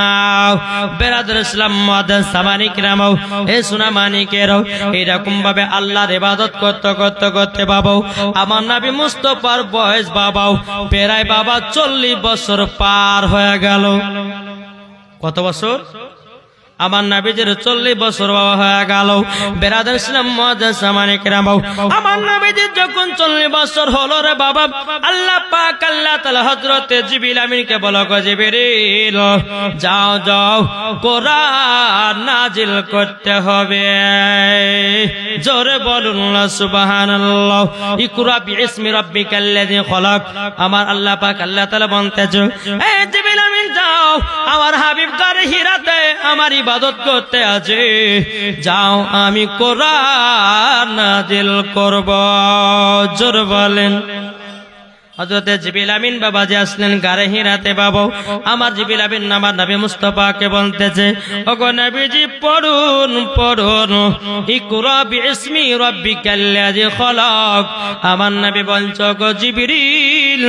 বেরাদার ইসলাম মুআজ্জাজ সামানিকরাও, এই সোনামানিকেরাও, এরকম ভাবে আল্লাহর ইবাদত করতে করতে করতে বাবাও আমার নবী মুস্তাফার বয়স বাবাও প্রায় বাবা 40 বছর পার হয়ে গেল। কত বছর? আমার নবীজির 40 বছর হয়ে গেল। বেরাদার ইসলাম মুআজ্জাজ সামানিকরাও, আমার নবীজির যখন 40 বছর হলো রে বাবা, আল্লাহ পাক আল্লাহ তাআলা হযরত জিবরিল আমিনকে বলো, গো জিবরিল যাও যাও কোরআন নাজিল করতে হবে। জোরে বলুন সুবহানাল্লাহ। ইকরা বিইসমি রাব্বিকাল্লাযী খলাক। আমার আল্লাহ পাক আল্লাহ তাআলা বলতেছে, এই জিবরিল আমিন যাও আমার হাবিব গারে হিরাতে আমার ইবাদত করতে আছে, যাও আমি কোরআন নাজিল করব। জোরে বলেন। হযরত জিবরিল আমিন বাবাজি আসলেন গারে হিরাতে বাবা। আমার জিবরিল আমিন আমার নবী মুস্তাফাকে বলতেছে, ওগো নবীজি পড়ুন পড়ুন ইকরা বিইসমি রাব্বিকাল্লাযী খলাক। আমার নবী বলছে, ওগো জিবরিল।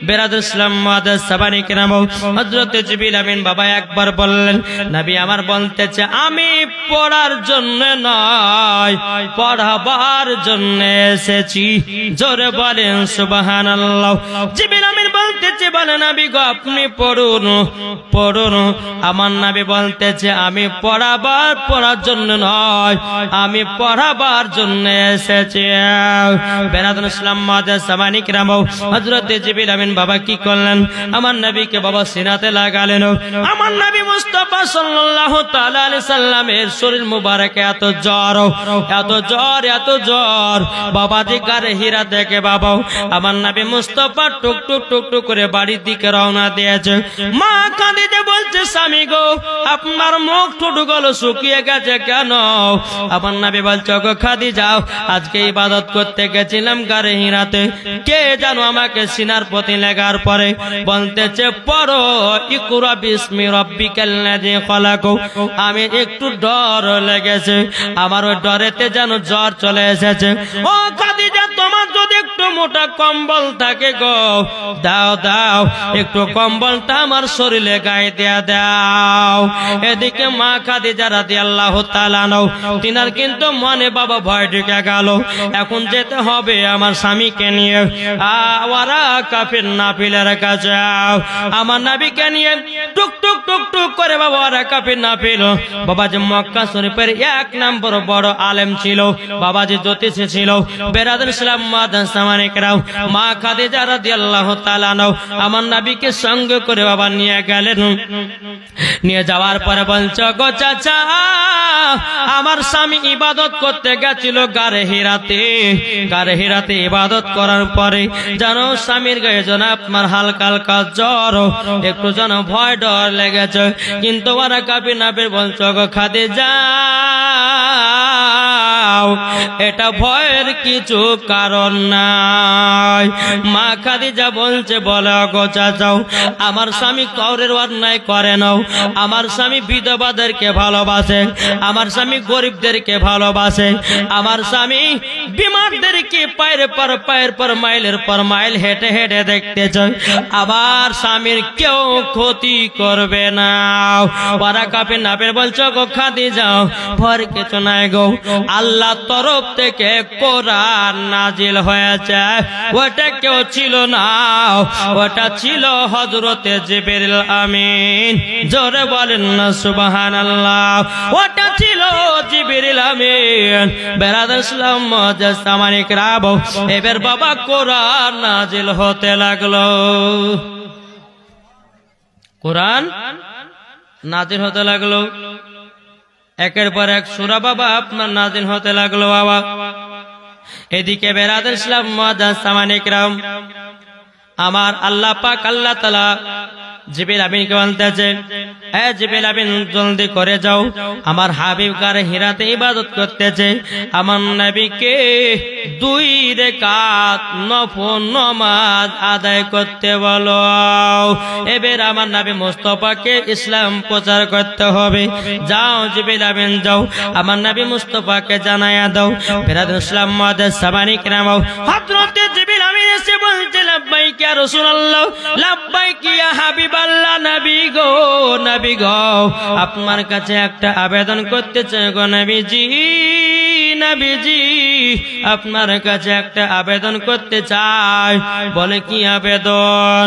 বেরাদার ইসলাম মুআজ্জাজ সামানিকরাও, হযরত জিবরিল আমিন বাবা একবার বললেন, নবী আমার বলতেছে আমি পড়ার জন্য নয় পড়াবার জন্য এসেছি। জোরে বলেন সুবহানাল্লাহ। জিবরিল আমিন বলতেছে, বলে নবী গো আপনি পড়ুন পড়ুন। আমার নবী বলতেছে আমি পড়ার জন্য নয়, আমি পড়াবার জন্য এসেছি। বেরাদার ইসলাম মুআজ্জাজ সামানিকরাও, হযরত জিবরিল আমিন বাবা কি করলেন, আমার নবীকে বাবা সিনাতে লাগালেন। আমার নবী মুস্তাফা সাল্লাল্লাহু তাআলা আলাইহি সাল্লামের শরীর মুবারকে এত জ্বর এত জ্বর এত জ্বর বাবাজি গারে হীরা দেখে বাবা আমার নবী মুস্তাফা টুক টুক টুক টুক করে বাড়ির দিকে রওনা দিয়েছে। মা কাঁদিতে বলছে, স্বামী গো আপনার মুখ ঠোঁটগুলো শুকিয়ে গেছে কেন? আমার নবী বলছে, গো খাদিজা আজকে ইবাদত করতে গেছিলাম গারে হীরাতে, কে জানো আমাকে সিনার প্রতি লেগার পরে বলতেছে পড়ো ইকরা বিসমি রাব্বিকাল্লাযী খলাক। আমি একটু ডর লেগেছে, আমার ওই ডরেতে যেন জ্বর চলে এসেছে। ও খাদিজা তোমার যদি একটু মোটা কম্বল থাকে গো দাও দাও, একটু কম্বলটা আমার শরীরে গায়ে দেয়া দাও। এদিকে মা খাদিজা রাদিয়াল্লাহু তাআলা তিনার কিন্তু মনে বাবা ভয় ঢুকে গেল, এখন যেতে হবে আমার স্বামীকে নিয়ে ওয়ারা কাফির নাফিলের কাছে। আমার নবীকে নিয়ে টুক টুক টুক টুক করে বাবা ওয়ারা কাফির নাফিল বাবাজি মক্কা শরীফের 1 নম্বর বড় আলেম ছিল, বাবাজি জ্যোতিষী ছিল। বেরাদার ইসলাম মুআজ্জাজ সামানিকরাও, মা খাদিজা রাদিয়াল্লাহু তাআলা আমার নবীকে সঙ্গে করে বাবা নিয়ে গেলেন। নিয়ে যাওয়ার পরে বলছে, গো চাচা আমার স্বামী ইবাদত করতে গেছিল গারে হীরাতে, গারে হীরাতে ইবাদত করার পরে জানো স্বামীর গায়ে যেন আপনার হালকা হালকা জ্বর, একটু যেন ভয় ডর লেগেছে। কিন্তু ওরা কাফির নাফির বলছে, গো খাদিজা এটা ভয়ের কিছু কারণ নাই। মা খাদিজা বলছে, বলে গো চাচাও আমার স্বামী কাউরের অন্যায় করে নাও, আমার স্বামী বিধবাদেরকে ভালোবাসে, আমার স্বামী গরিবদেরকে ভালোবাসে, আমার স্বামী বিমারদেরকে পায়ের পর মাইলের পর মাইল হেঁটে হেঁটে দেখতে চায়, আবার স্বামীর কেউ ক্ষতি করবে না। ওরা কাফির নাফির বলছো, গো খাদিজা ভর কিছু নাই গো, আল্লাহ তরফ থেকে কোরআন নাজিল হয়েছে, ওটা কেউ ছিল না, ওটা ছিল হযরতে জিবরিল আমিন। জোরে বলেন না সুবহানাল্লাহ। ওটা ছিল জিবরিল আমিন। বেরাদার ইসলাম মুআজ্জাজ সামানিকরাও, এবার বাবা কোরআন নাজিল হতে লাগলো। কোরআন নাজিল হতে লাগলো, একের পর এক সূরা বাবা আপনার নাজিল হতে লাগলো বাবা। এদিকে বেরাদুল ইসলাম মুআজ্জাজ সামানে কিরাম, আমার আল্লাহ পাক আল্লাহ তাআলা জিবরিল আমিনকে বলতেছে, এ জিবরিল আমিন জলদি করে যাও, আমার হাবিব গারে হিরাতে ইবাদত করতেছে, আমার নবীকে 2 রাকাত নফল নামাজ আদায় করতে বলো। এবার আমার নবী মুস্তাফাকে ইসলাম প্রচার করতে হবে। যাও জিবরিল আমিন যাও, আমার নবী মুস্তাফাকে জানায়া দাও। বেরাদুল ইসলাম মুআজ্জাজ সামানে কিরাম, হযরত জিবরিল আমিন এসে বলছে, লাব্বাইক ইয়া রাসূলুল্লাহ, লাব্বাইক ইয়া হাবিবাল্লাহ, নবী গো, নবী গো, আপনার কাছে একটা আবেদন করতে চাই গো নবীজি, নবীজি আপনার কাছে একটা আবেদন করতে চাই। বলে কি আবেদন?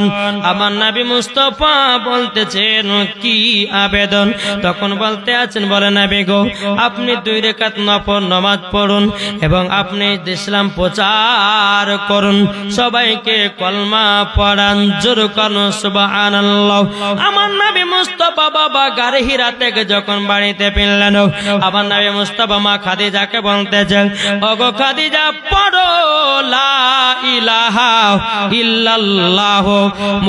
আমার নবী মুস্তাফা বলতেছেন কি আবেদন? তখন বলতে আছেন, বলে নবী গো, আপনি 2 রাকাত নফল নামাজ পড়ুন এবং আপনি ইসলাম প্রচার করুন, সবাইকে কলমা পড়ান, জোর করুন সুবহানাল্লাহ। আমার নবী মুস্তাফা বাবা গারে হিরা থেকে যখন বাড়িতে ফিরলেন, আমার নবী মুস্তাফা মা খাদিজাকে বলতেছেন, ওগো খাদিজা, পড়ো লা ইলাহা ইল্লাল্লাহ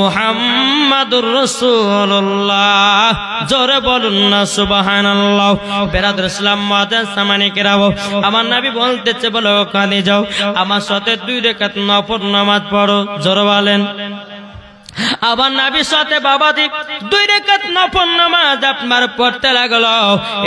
মুহাম্মাদুর রাসূলুল্লাহ, জোরে বলুন না সুবহানাল্লাহ। বেরাদুল ইসলাম মুআজ্জাজ সামানে কিরাম, আমার নবী বলতেছে, বলো খাদিজা, আমার সাথে 2 রাকাত নফল নামাজ পড়ো, জোরে বলেন। আবার নবীর সাথে বাবাজি 2 রাকাত নফল নামাজ আপনার পড়তে লাগলো।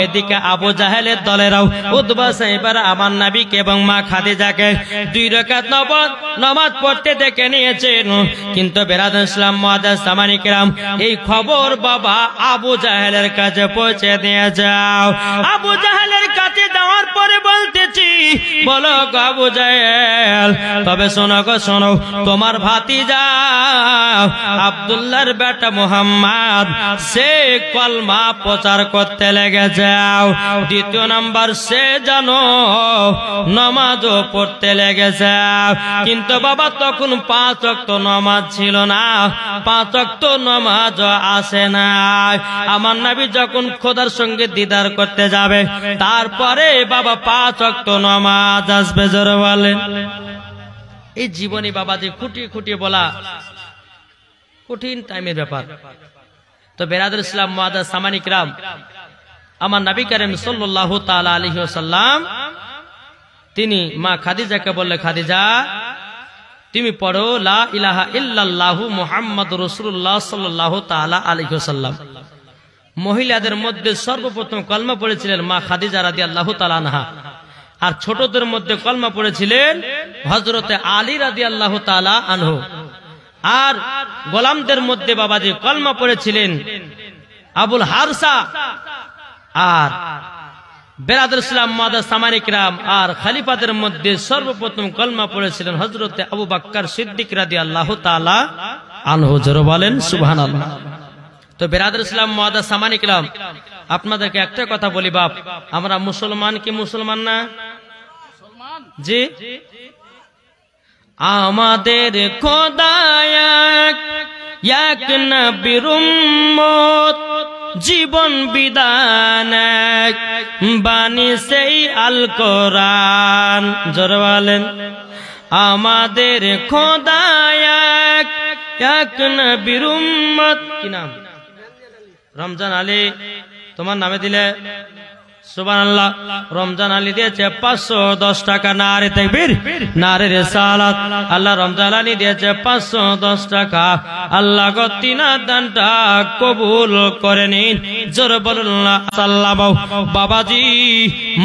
এদিকে আবু জাহেলের দলেরাও উতবা সাহেবরা আমার নবীকে এবং মা খাদিজাকে 2 রাকাত নফল নামাজ পড়তে দেখে নিয়েছেন। কিন্তু বেরাদুল ইসলাম মুআজ্জাজ সামানে কিরাম, এই খবর বাবা আবু জাহেলের কাছে পৌঁছে দিয়ে যাও। আবু জাহেলের কাছে যাওয়ার পরে বলতেছি, বলো গো আবু জাহেল, তবে শোনো গো শোনো, তোমার ভাতিজা আব্দুল্লাহর বেটা মুহাম্মদ সে কলমা প্রচার করতে লেগেছে। 2 নাম্বার, সে জানো নামাজও পড়তে লেগেছে। কিন্তু বাবা তখন 5 ওয়াক্ত নামাজ ছিল না, 5 ওয়াক্ত নামাজ আসে না। আমার নবী যখন খোদার সঙ্গে দিদার করতে যাবে, তারপরে বাবা 5 ওয়াক্ত নামাজ আসবে, জোরে বলেন। এই জীবনী বাবাজি খুঁটিয়ে খুঁটিয়ে বলা কঠিন টাইমের ব্যাপার। তো বেরাদুল ইসলাম মুআজ্জাজ সামানে কিরাম, আমার নবী করিম সাল্লাল্লাহু তাআলা আলাইহি ওয়াসাল্লাম তিনি মা খাদিজাকে বললে, খাদিজা তুমি পড়ো লা ইলাহা ইল্লাল্লাহু মুহাম্মাদুর রাসূলুল্লাহ সাল্লাল্লাহু তাআলা আলাইহি ওয়াসাল্লাম। মহিলাদের মধ্যে সর্বপ্রথম কলমা পড়েছিলেন মা খাদিজা রাদিয়াল্লাহু তাআলা আনহা, আর ছোটদের মধ্যে কলমা পড়েছিলেন হযরতে আলী রাদিয়াল্লাহু তাআলা আনহু, আর গোলামদের মধ্যে বাবাজি কলমা পড়েছিলেন আবুল হারসা, আর বেরাদুল ইসলাম মুআজ্জাজ সামানে কিরাম, আর খলিফাদের মধ্যে সর্বপ্রথম কলমা পড়েছিলেন হযরতে আবু বকর সিদ্দিক রাদিয়াল্লাহু তাআলা আনহু, জোরে বলেন সুবহানাল্লাহ। তো বেরাদুল ইসলাম মুআজ্জাজ সামানে কিরাম, আপনাদেরকে একটা কথা বলি বাপ, আমরা মুসলমান কি মুসলমান না? জি, আমাদের খোদা এক নবীর উম্মত, জীবন বিধান বাণী সেই আল কোরআন, জোরে বলেন। আমাদের খোদা এক নবীর উম্মত, কি নাম? রমজান আলী, তোমার নামে দিলে সুবহানাল্লাহ। রমজান আলী দিয়েছে 510 টাকা, নারে তাকবীর, নারে রিসালাত। আল্লাহ রমজান আলী দিয়েছে 510 টাকা। আল্লাহ গো তিনার দানটা কবুল করে নিন, জোরে বলুন সাল্লাল্লাহু। বাবাজি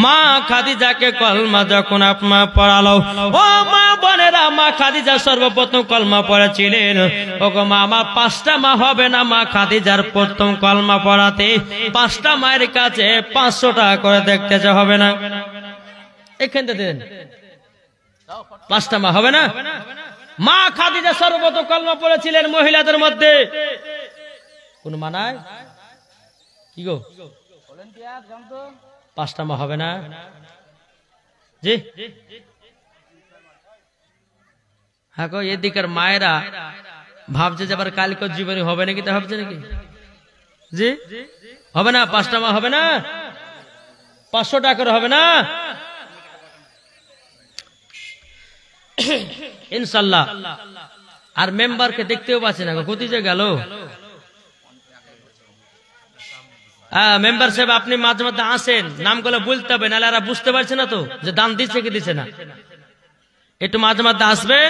মা খাদিজাকে কলমা যখন আপনার পড়ালো, ও মা বোনেরা, মা খাদিজা সর্বপ্রথম কলমা পড়েছিলেন। ও গো মা, আমার 5টা মা হবে না মা খাদিজার প্রথম কলমা পড়াতে? 5টা মায়ের কাছে 500 টাকা করে দেখতে হবে না? এখান থেকে দেন, 5টা মা হবে না? মা খাদিজা সর্বপ্রথম কলমা পড়েছিলেন মহিলাদের মধ্যে। কোন মানায় কি গো? 5টা মা হবে না? জি হ্যাঁ গো, এদিকের মায়েরা ভাবছে যে আবার কালকে জীবনী হবে নাকি, তা ভাবছে নাকি? জি হবে না, 5টা মাল হবে না, 500 টাকা করে হবে না ইনশাল্লাহ। আর মেম্বারকে দেখতেও পাচ্ছি না, কোথায় যে গেল মেম্বার সাহেব? আপনি মাঝে মধ্যে আসেন, নামগুলো বলতে হবে, নাহলে এরা বুঝতে পারছে না তো যে দান দিচ্ছে কি দিচ্ছে না। একটু মাঝে মধ্যে আসবেন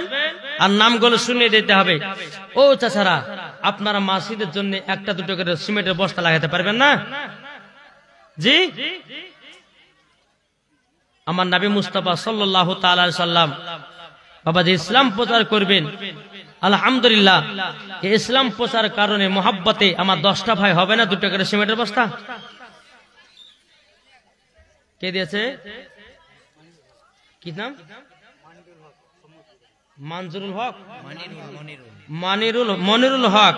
আর নামগুলো শুনিয়ে দিতে হবে। ও চাচারা, আপনারা মসজিদের জন্য 1-2 করে সিমেন্টের বস্তা লাগাতে পারবেন না? জি, আমার নবী মুস্তাফা সাল্লাল্লাহু তাআলা আলাইহি সাল্লাম বাবা যে ইসলাম প্রচার করবেন, আলহামদুলিল্লাহ এই ইসলাম প্রচার কারণে মোহাব্বতে আমার 10টা ভাই হবে না 2 করে সিমেন্টের বস্তা? কে দিয়েছে? কি নাম? মঞ্জুরুল হক, মনিরুল হক।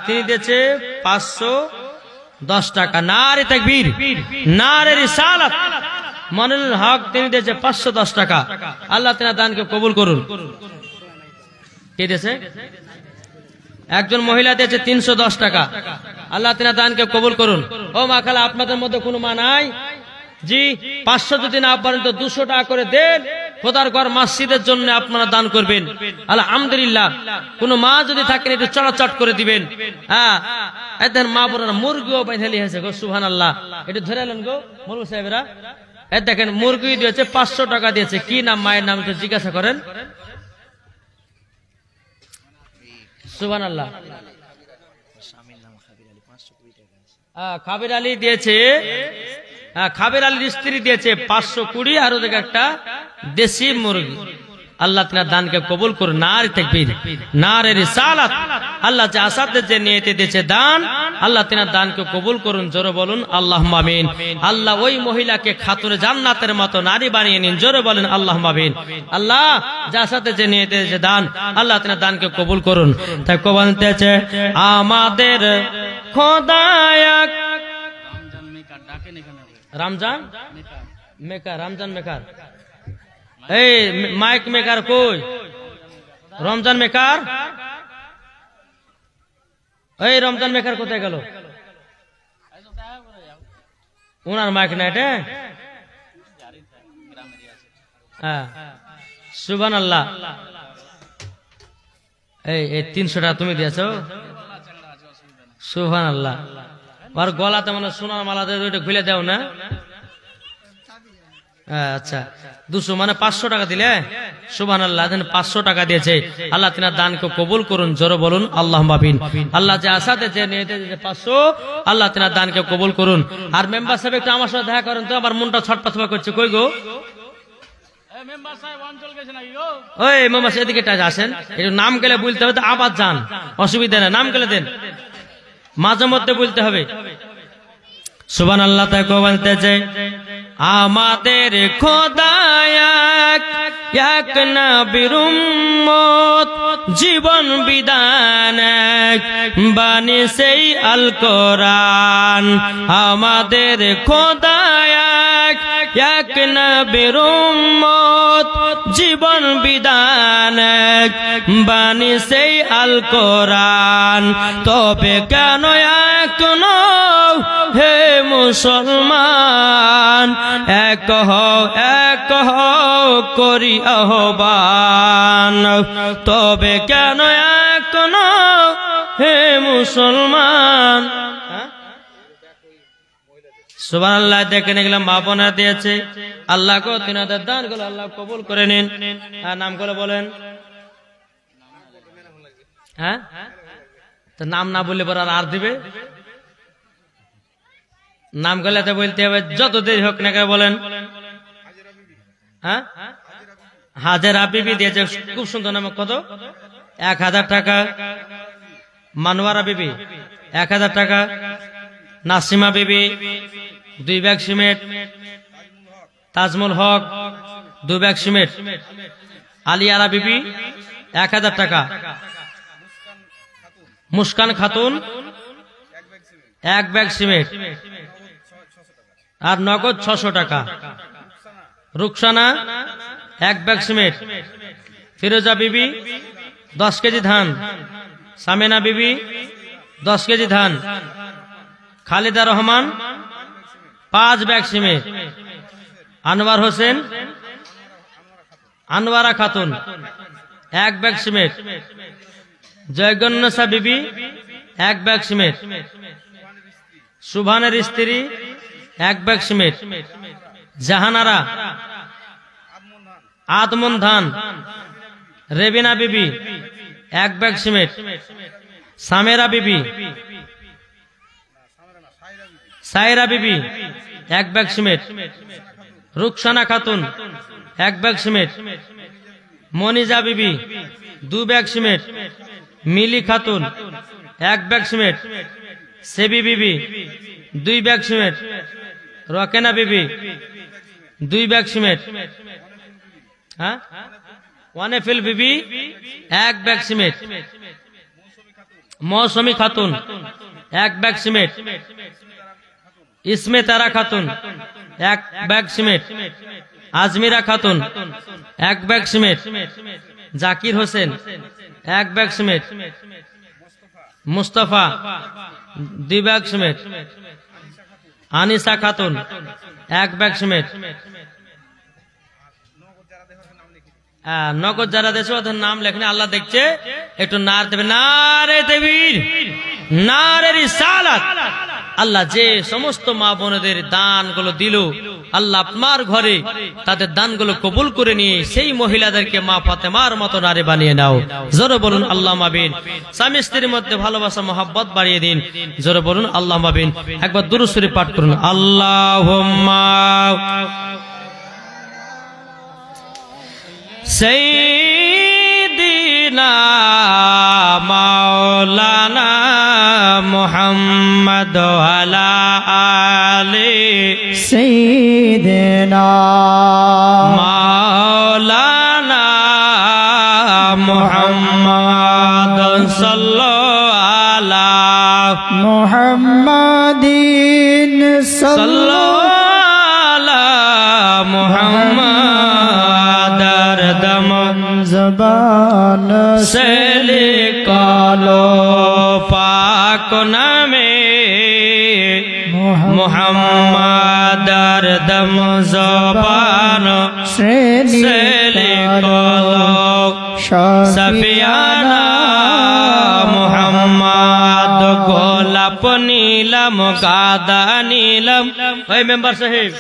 তিনি দিয়েছে 510 টাকা। নারে তাকবীর, নারে রিসালাত। মনিরুল হক তিনি দিয়েছে 510 টাকা। আল্লাহ তাআলা দানকে কবুল করুন। কে দিয়েছে? একজন মহিলা দিয়েছে 310 টাকা। আল্লাহ তাআলা দানকে কবুল করুন। ও মা খালা, আপনাদের মধ্যে কোনো মা নাই? জি, 500 যদি না পারেন তো 200 টাকা করে দেন, খোদার ঘর মসজিদের জন্য আপনারা দান করবেন। আলহামদুলিল্লাহ। কোন মা যদি থাকেন একটু চড়াচট করে দিবেন। এদের মা বোনেরা মুরগিও বাইধালি হয়েছে গো, সুবহানাল্লাহ। একটু ধরে এলেন গো মৌলভী সাহেবেরা। দেখেন মুরগি দিয়েছে 500 টাকা দিয়েছে। কি নাম মায়ের নাম একটু জিজ্ঞাসা করেন। সুবহানাল্লাহ। খাবির আলী দিয়েছে, খাবির আলীর স্ত্রী দিয়েছে 520, আর ওদিকে একটা দেশি মুরগি। আল্লাহ তাআলা দানকে কবুল করুন। নারে তাকবীর, নারে রিসালাত। আল্লাহ যে আসাতে যে নিয়তে দিয়েছে দান, আল্লাহ তাআলা দানকে কবুল করুন। জোরে বলুন আল্লাহুম্মা আমিন। আল্লাহ ওই মহিলাকে খাতুনে জান্নাতের মতো নারী বানিয়ে নিন। জোরে বলেন আল্লাহুম্মা আমিন। আল্লাহ যে আসাতে যে নিয়তে দিয়েছে দান, আল্লাহ তাআলা দানকে কবুল করুন। তাই বলতেছে আমাদের খোদায়া রমজান মেকার, রমজান মেকার। এই মাইক মেকার কই? রমজান মেকার, এই রমজান মেকার কোথায় গেল? ওনার মাইক নাই রে। হ্যাঁ, সুবহানাল্লাহ। এই 300 টাকা তুমি দিয়েছ? সুবহানাল্লাহ। আর গলাতে মানে সোনার মালা দিয়ে খুলে দাও না? আচ্ছা, 200 মানে 500 টাকা দিলে? সুবহানাল্লাহ। 500 টাকা দিয়েছে। আল্লাহ তাআলা দানকে কবুল করুন। জোরে বলুন আল্লাহুম্মা আমিন। আল্লাহ যে আসাতে যে নিয়তে দিয়েছে 500, আল্লাহ তাআলা দানকে কবুল করুন। আর মেম্বার সাহেব একটু আমার সাথে দেখা করেন তো, আমার মনটা ছটফট করছে। কই গো মেম্বার সাহেব? অঞ্চল গেছে নাকি গো? ওই মেম্বার সাহেব এদিকে আসেন, একটু নাম গেলে বলতে হবে তো, আবার যান, অসুবিধা নেই, নাম গেলে দেন, মাঝে মধ্যে বলতে হবে। সুবহানাল্লাহ। তাই বলতেছে আমাদের খোদা এক নবীর উম্মত, জীবন বিধান বাণী সেই আল কোরআন। আমাদের খোদা এক নবীর উম্মত, জীবন বিধান বাণী সেই আল কোরআন। তবে কেন এখনো হে মুসলমান এক হও করি আহ্বান? তবে কেন এখনো হে মুসলমান? সুবহানাল্লাহ। দেখেন এগুলো মা বোনা দিয়েছে। আল্লাহ কো তিনাদের দানগুলো আল্লাহ কবুল করে নিন। নামগুলো বলেন। হ্যাঁ, তো নাম না বললে পর আর দিবে? নাম গলাতে বলতে হবে, যত দেরি হোক না কেন বলেন। হ্যাঁ, হাজেরা বিবি দিয়েছে, খুব সুন্দর নাম। কত? 1000 টাকা। মানওয়ারা বিবি 1000 টাকা। নাসিমা বিবি 2 ব্যাগ সিমেন্ট। তাজমুল হক 2 ব্যাগ সিমেন্ট। আলিয়ারা বিবি 1000 টাকা। মুস্কান খাতুন 1 ব্যাগ সিমেন্ট আর নগদ 600 টাকা। Rukhsana 1 bag cement. ফিরোজা বিবি 10 কেজি ধান। সামেনা বিবি 10 কেজি ধান। Khalida Rahman 5 bag cement. Anwar Hossain, Anwara Khatun 1 bag cement. জয়গন্নসা বিবি 1 ব্যাগ সিমেন্ট। সুভানের স্ত্রী 1 ব্যাগ সিমেন্ট। জাহানারা, আদমন ধান, রেবিনা বিবি 1 ব্যাগ সিমেন্ট। সামেরা বিবি, সাইরা বিবি 1 bag cement. Rukhsana Khatun 1 bag cement. Moniza বিবি 2 ব্যাগ সিমেন্ট। মিলি খাতুন 1 ব্যাগ সিমেন্ট। সেবি বিবি 2 ব্যাগ সিমেন্ট। রকেনা বিবি 2 ব্যাগ সিমেন্ট। হ্যাঁ, ওয়ানেফিল বিবি 1 ব্যাগ সিমেন্ট। মৌসুমী খাতুন 1 ব্যাগ সিমেন্ট। ইসমে তারা Khatun 1 bag cement. Azmira Khatun 1 bag cement. Zakir Hossain 1 bag cement. Mustafa 2 bag cement. Anisa Khatun 1 bag cement. নগদ যারা দেশে ওদের নাম লেখনি, আল্লাহ দেখছে, একটু নার দেবে। নারে তাকবীর, নারে রিসালাত। আল্লাহ যে সমস্ত মা বোনদের দানগুলো দিল, আল্লাহ আপনার ঘরে তাদের দানগুলো কবুল করে নিয়ে সেই মহিলাদেরকে মা ফাতেমার মতো নারী বানিয়ে নাও। জোরে বলুন আল্লাহুম্মা আমিন। স্বামী স্ত্রীর মধ্যে ভালোবাসা মহব্বত বাড়িয়ে দিন। জোরে বলুন আল্লাহুম্মা আমিন। একবার দুরূদ শরীফ পাঠ করুন। আল্লাহুম্মা সাইয়্যিদিনা মাওলানা মুহাম্মদ ওয়ালা আলি সাইয়্যিদিনা মাওলানা মুহাম্মদ সাল্লাল্লাহু আলা মুহাম্মাদিন সাল্লাল্লাহু আলা মুহাম্মদ দম জবান से लिखलो पाक नामे मुहम्मद दम ज़बान से लिखलो सफियाना मुहम्मद गोलाप नीलम गादा नीलम। ওই মেম্বার সাহেব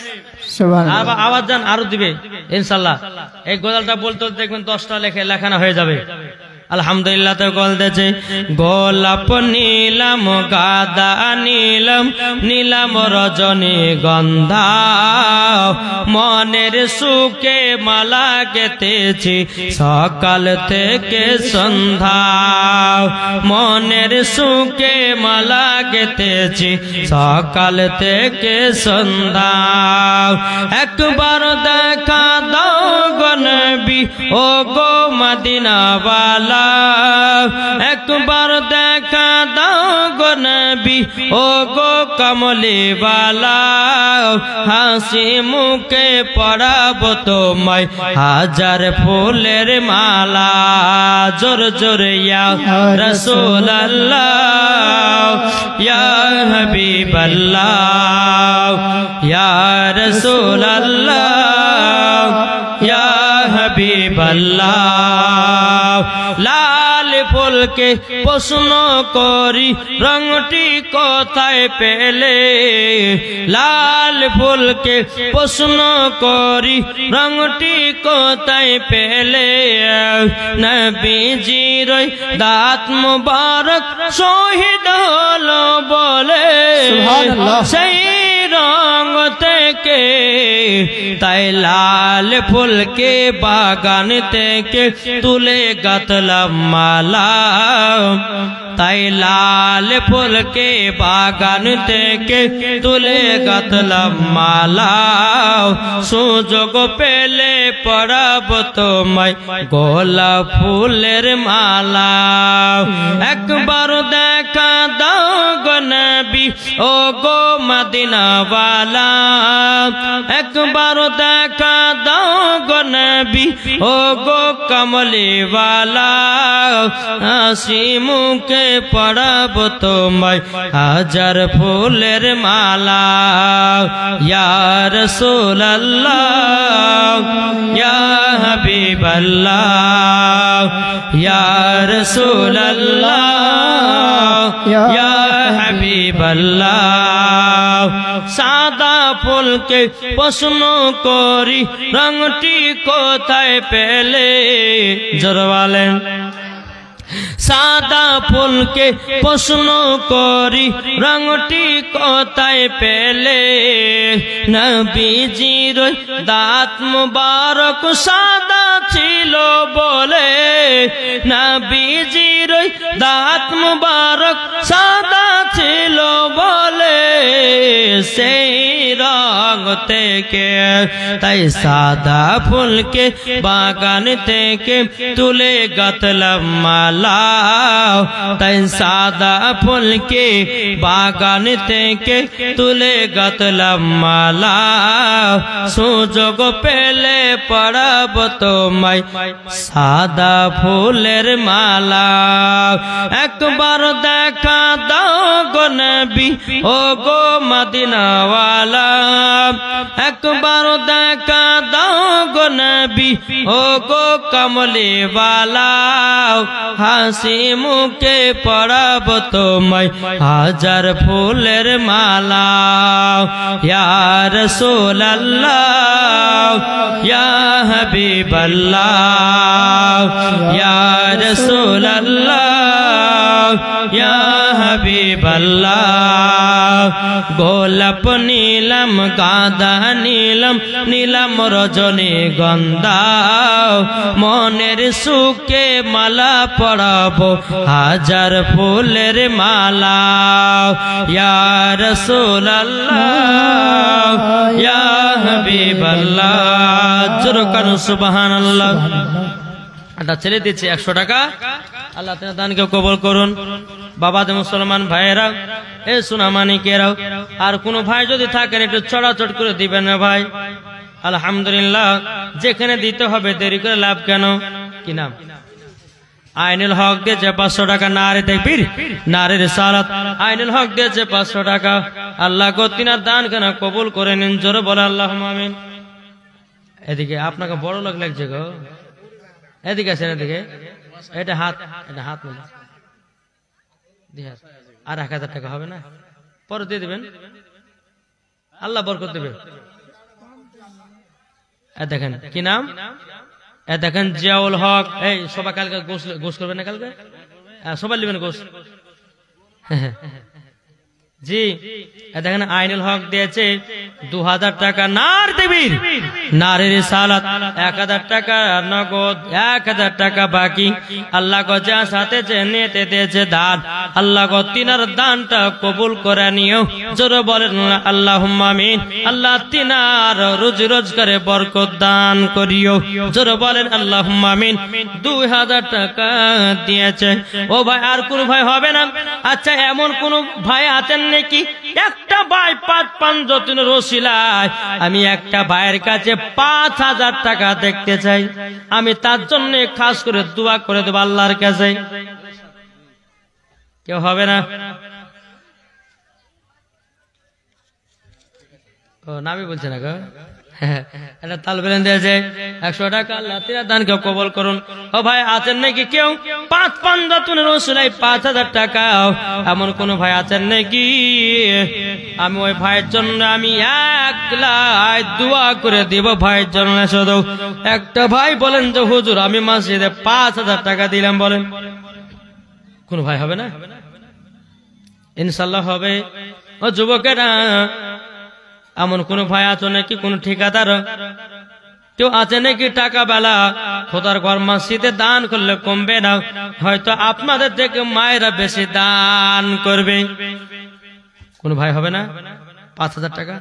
আওয়াজ যান, আরো দিবে ইনশাআল্লাহ। এই গোলালটা বলতে দেখবেন 10টা লেখানো হয়ে যাবে। আলহামদুলিল্লাহ তো গোল দেছে। গোলাপ নীলম গাদা নীলম নীলম রজনী গন্ধা মনের সুখে মালা গেতেছি সকাল থেকে সন্ধ্যা। মনের সুখে মালা গেতেছি সকাল থেকে সন্ধ্যা। একবার দেখা দাও গো নবী ও গো মদিনাওয়ালা। একবার দেখা দাও গো নবী ও গো কমলিওয়ালা। হাসি মুখে পরাব তোমায় হাজার ফুলের মালা। জোর জোর ইয়া রাসূলুল্লাহ ইয়া হাবিবাল্লাহ ইয়া রাসূলুল্লাহ ইয়া হাবিবাল্লাহ। লাল ফুলকে প্রশ্ন করি রংটি কোথায় পেলে। লাল ফুলকে প্রশ্ন করি রংটি কোথায় পেলে। নবীজির দাঁত মুবারক শহীদ হলো বলে সেই রং থেকে তাই লাল ফুলকে বাগান থেকে তুলে গাঁথলাম মালা। তাই লাল ফুলকে বাগান থেকে তুলে গাঁথলাম মালা। সুযোগ পেলে পরাব তোমায় গোলাপ ফুলের মালা। একবার দেখা দাও গো নবী ও গো মদিনাওয়ালা। একবার দেখা দাও গো নবী ও গো কমলিওয়ালা। হাসি মুখে পড়াব তোমায় হাজার ফুলের মালা ইয়া রাসূলুল্লাহ ইয়া হাবিবাল্লাহ ইয়া রাসূলুল্লাহ ইয়া হাবিবাল্লাহ সাদা ফুলকে প্রশ্ন করি রংটি কোথায় পেলে জোরে বলেন সাদা ফুলকে প্রশ্ন করি রংটি কোথায় পেলে নবীজির দাঁত মুবারক সাদা ছিল বলে নবীজির দাঁত মুবারক সাদা ছিল বলে সেই রং থেকে তাই সাদা ফুলকে বাগান থেকে তুলে গাঁথলাম মালা তাই সাদা ফুলকে বাগান থেকে তুলে গাঁথলাম মালা সুযোগ পেলে পড়াব তোমায় সাদা ফুলের মালা একবার দেখা দাও গো নবী ও গো মদিনাওয়ালা একবার দেখা দাও গো নবী ও গো কমলিওয়ালা হাসি মুখে পড়াব তোমায় হাজার ফুলের মালা ইয়া রাসূলুল্লাহ ইয়া হাবিবাল্লাহ ইয়া রাসূলুল্লাহ ইয়া হাবিবাল্লাহ গোলাপ নীলম গাঁদা নীলম নীলম রজনীগন্ধা মনের সুখে মালা পড়াবো হাজার ফুলের মালা ইয়া রাসূলুল্লাহ ইয়া হাবিবাল্লাহ জোরে কান সুবহানাল্লাহ এটা ছেড়ে দিচ্ছি 100 টাকা আল্লাহ তাআলা দানকে কবুল করুন বাবাদের মুসলমান ভাইয়েরা এ সোনামানিকেরাও আর কোন ভাই যদি থাকেন একটু চড়াচড় করে দিবেন না ভাই আলহামদুলিল্লাহ যেখানে দিতে হবে দেরি করে লাভ কেন কি নাম আইনুল হক দিয়েছে 500 টাকা নারে তাকবীর নারে রিসালাত আইনুল হক দিয়েছে 500 টাকা আল্লাহ গো তিনার দান কেন কবুল করে নিন জোরে বলে আল্লাহুম্মা আমিন এদিকে আপনাকে বড় লোক লাগছে গো এদিকে আসেন এদিকে এটা হাত মিলে আর 1000 টাকা হবে না পরে দিয়ে দিবেন আল্লাহ বরকত দেবে দেখেন কি নাম দেখেন জিয়াউল হক এই সবাই কালকে গোশ করবেন না কালকে সবাই নেবেন গোশ জি দেখেন আইনুল হক দিয়েছে 2000 টাকা নার তাকবীর নারে রিসালাত 1000 টাকা নগদ 1000 টাকা বাকি আল্লাহ গো যা সাথে যে নিতে দিয়েছে দান আল্লাহ গো তিনার দানটা কবুল করে নিও জোরে বলেন আল্লাহুম্মা আমিন আল্লাহ তিনার রুজি রোজগারে বরকত দান করিও জোরে বলেন আল্লাহুম্মা আমিন 2000 টাকা দিয়েছে ও ভাই আর কোন ভাই হবে না আচ্ছা এমন কোন ভাই আছেন নাকি একটা ভাই 5 যতন রসিলায় আমি একটা ভাইয়ের কাছে 5000 টাকা দেখতে চাই আমি তার জন্য খাস করে দোয়া করে দেব আল্লাহর কাছে কেউ হবে না ও নামই বলছে না গো এটা তাল বেলেন দিয়েছে 100 টাকা আল্লাহ তিনার দানকে কবুল করুন ও ভাই আছেন নাকি কেউ 5 যতনের রসুলাই 5000 টাকা এমন কোন ভাই আছেন নাকি আমি ওই ভাইয়ের জন্য আমি 1 লাখ দোয়া করে দিব ভাইয়ের জন্য শুধু একটা ভাই বলেন যে হুজুর আমি মসজিদে 5000 টাকা দিলাম বলেন কোন ভাই হবে না ইনশাআল্লাহ হবে ও যুবকেরা এমন কোন ভাই আছে নাকি কোন ঠিকাদার কেউ আছে নাকি টাকা বেলা খোদার ঘর মসজিদে দান করলে কমবে না হয়তো আপনাদের থেকে মায়েরা বেশি দান করবে কোন ভাই হবে না 5000 টাকা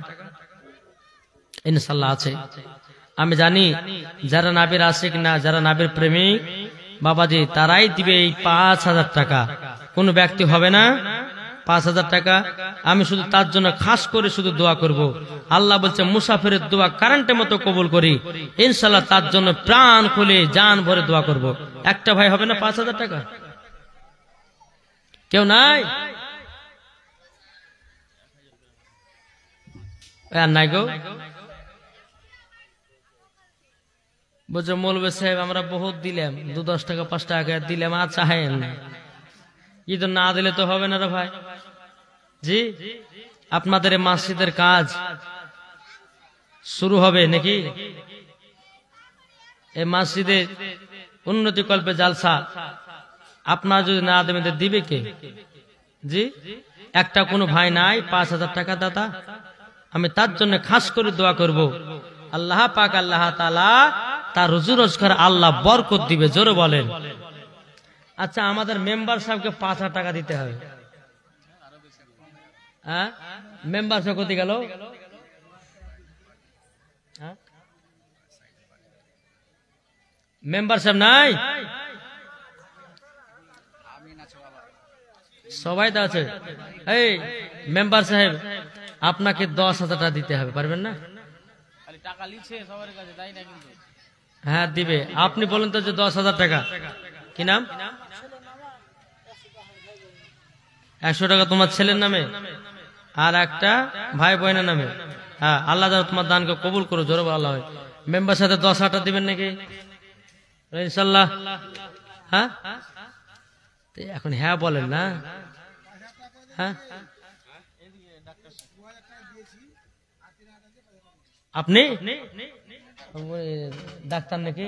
ইনশাআল্লাহ আছে আমি জানি যারা নাবির আশিক না যারা নাবির প্রেমিক বাবাজি তারাই দিবে এই 5000 টাকা কোন ব্যক্তি হবে না 5,000 টাকা আমি শুধু তার জন্য খাস করে শুধু দোয়া করব। আল্লাহ বলছে মুসাফিরের দোয়া কারেন্টের মতো কবুল করি, ইনশাআল্লাহ তার জন্য প্রাণ খুলে জান ভরে দোয়া করব। একটা ভাই হবে না 5,000 টাকা? কেউ নাই? আর নাই গো। বলছে মৌলভী সাহেব আমরা বহুত দিলাম, 2-10 টাকা 5 টাকা দিলাম, আর চাহেন না। কিন্তু না দিলে তো হবে না রে ভাই। জি, আপনাদের এই মসজিদের কাজ শুরু হবে নাকি? এই মসজিদে উন্নতি কল্পে জালসা আপনার যদি না দেবেন দিবে কে? জি, একটা কোনো ভাই নাই 5,000 টাকা দাদা, আমি তার জন্য খাস করে দোয়া করব। আল্লাহ পাক আল্লাহ তাআলা তার রুজি রোজগার আল্লাহ বরকত দিবে। জোরে বলেন। আচ্ছা, আমাদের মেম্বার সাহেবকে 5,000 টাকা দিতে হবে। হ্যাঁ, মেম্বার সাহেব কোথায় গেল? মেম্বার সাহেব নাই? সবাই তো আছে। এই মেম্বার সাহেব, আপনাকে 10,000 টাকা দিতে হবে, পারবেন না? হ্যাঁ দিবে। আপনি বলেন তো যে 10,000 টাকা। কি নাম? 100 টাকা তোমার ছেলের নামে আর একটা ভাই বোনের নামে। হ্যাঁ, আল্লাহ তোমার দানকে কবুল করো। জোরে বলা হয়। মেম্বার সাথে 10,000 টাকা দিবেন নাকি? ইনশাল্লাহ। হ্যাঁ, এখন হ্যাঁ বলেন না। হ্যাঁ, আপনি ডাক্তার নাকি?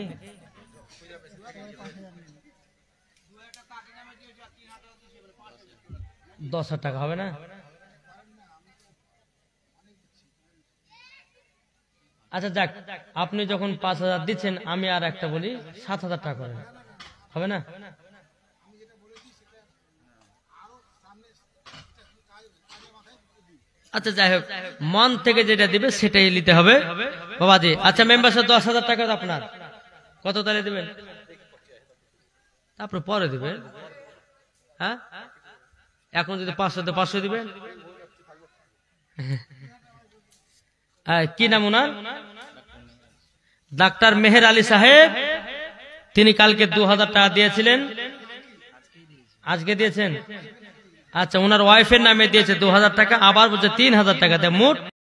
10,000 টাকা হবে না? আচ্ছা যাক, আপনি যখন 5,000 দিচ্ছেন, আমি আর একটা বলি 7,000 টাকা করেন, হবে না? আচ্ছা যাই হোক, মন থেকে যেটা দিবে সেটাই নিতে হবে বাবাজি। আচ্ছা মেম্বার সাহেব 10,000 টাকা আপনার কত তাহলে দিবেন? তারপর পরে দিবেন। হ্যাঁ, এখন যদি 500 500 দিবেন। কি নাম ওনার? ডাক্তার মেহের আলী সাহেব। তিনি কালকে 2,000 টাকা দিয়েছিলেন, আজকে দিয়েছেন। আচ্ছা, ওনার ওয়াইফের নামে দিয়েছে 2,000 টাকা, আবার বলছে 3,000 টাকা দেয়, মোট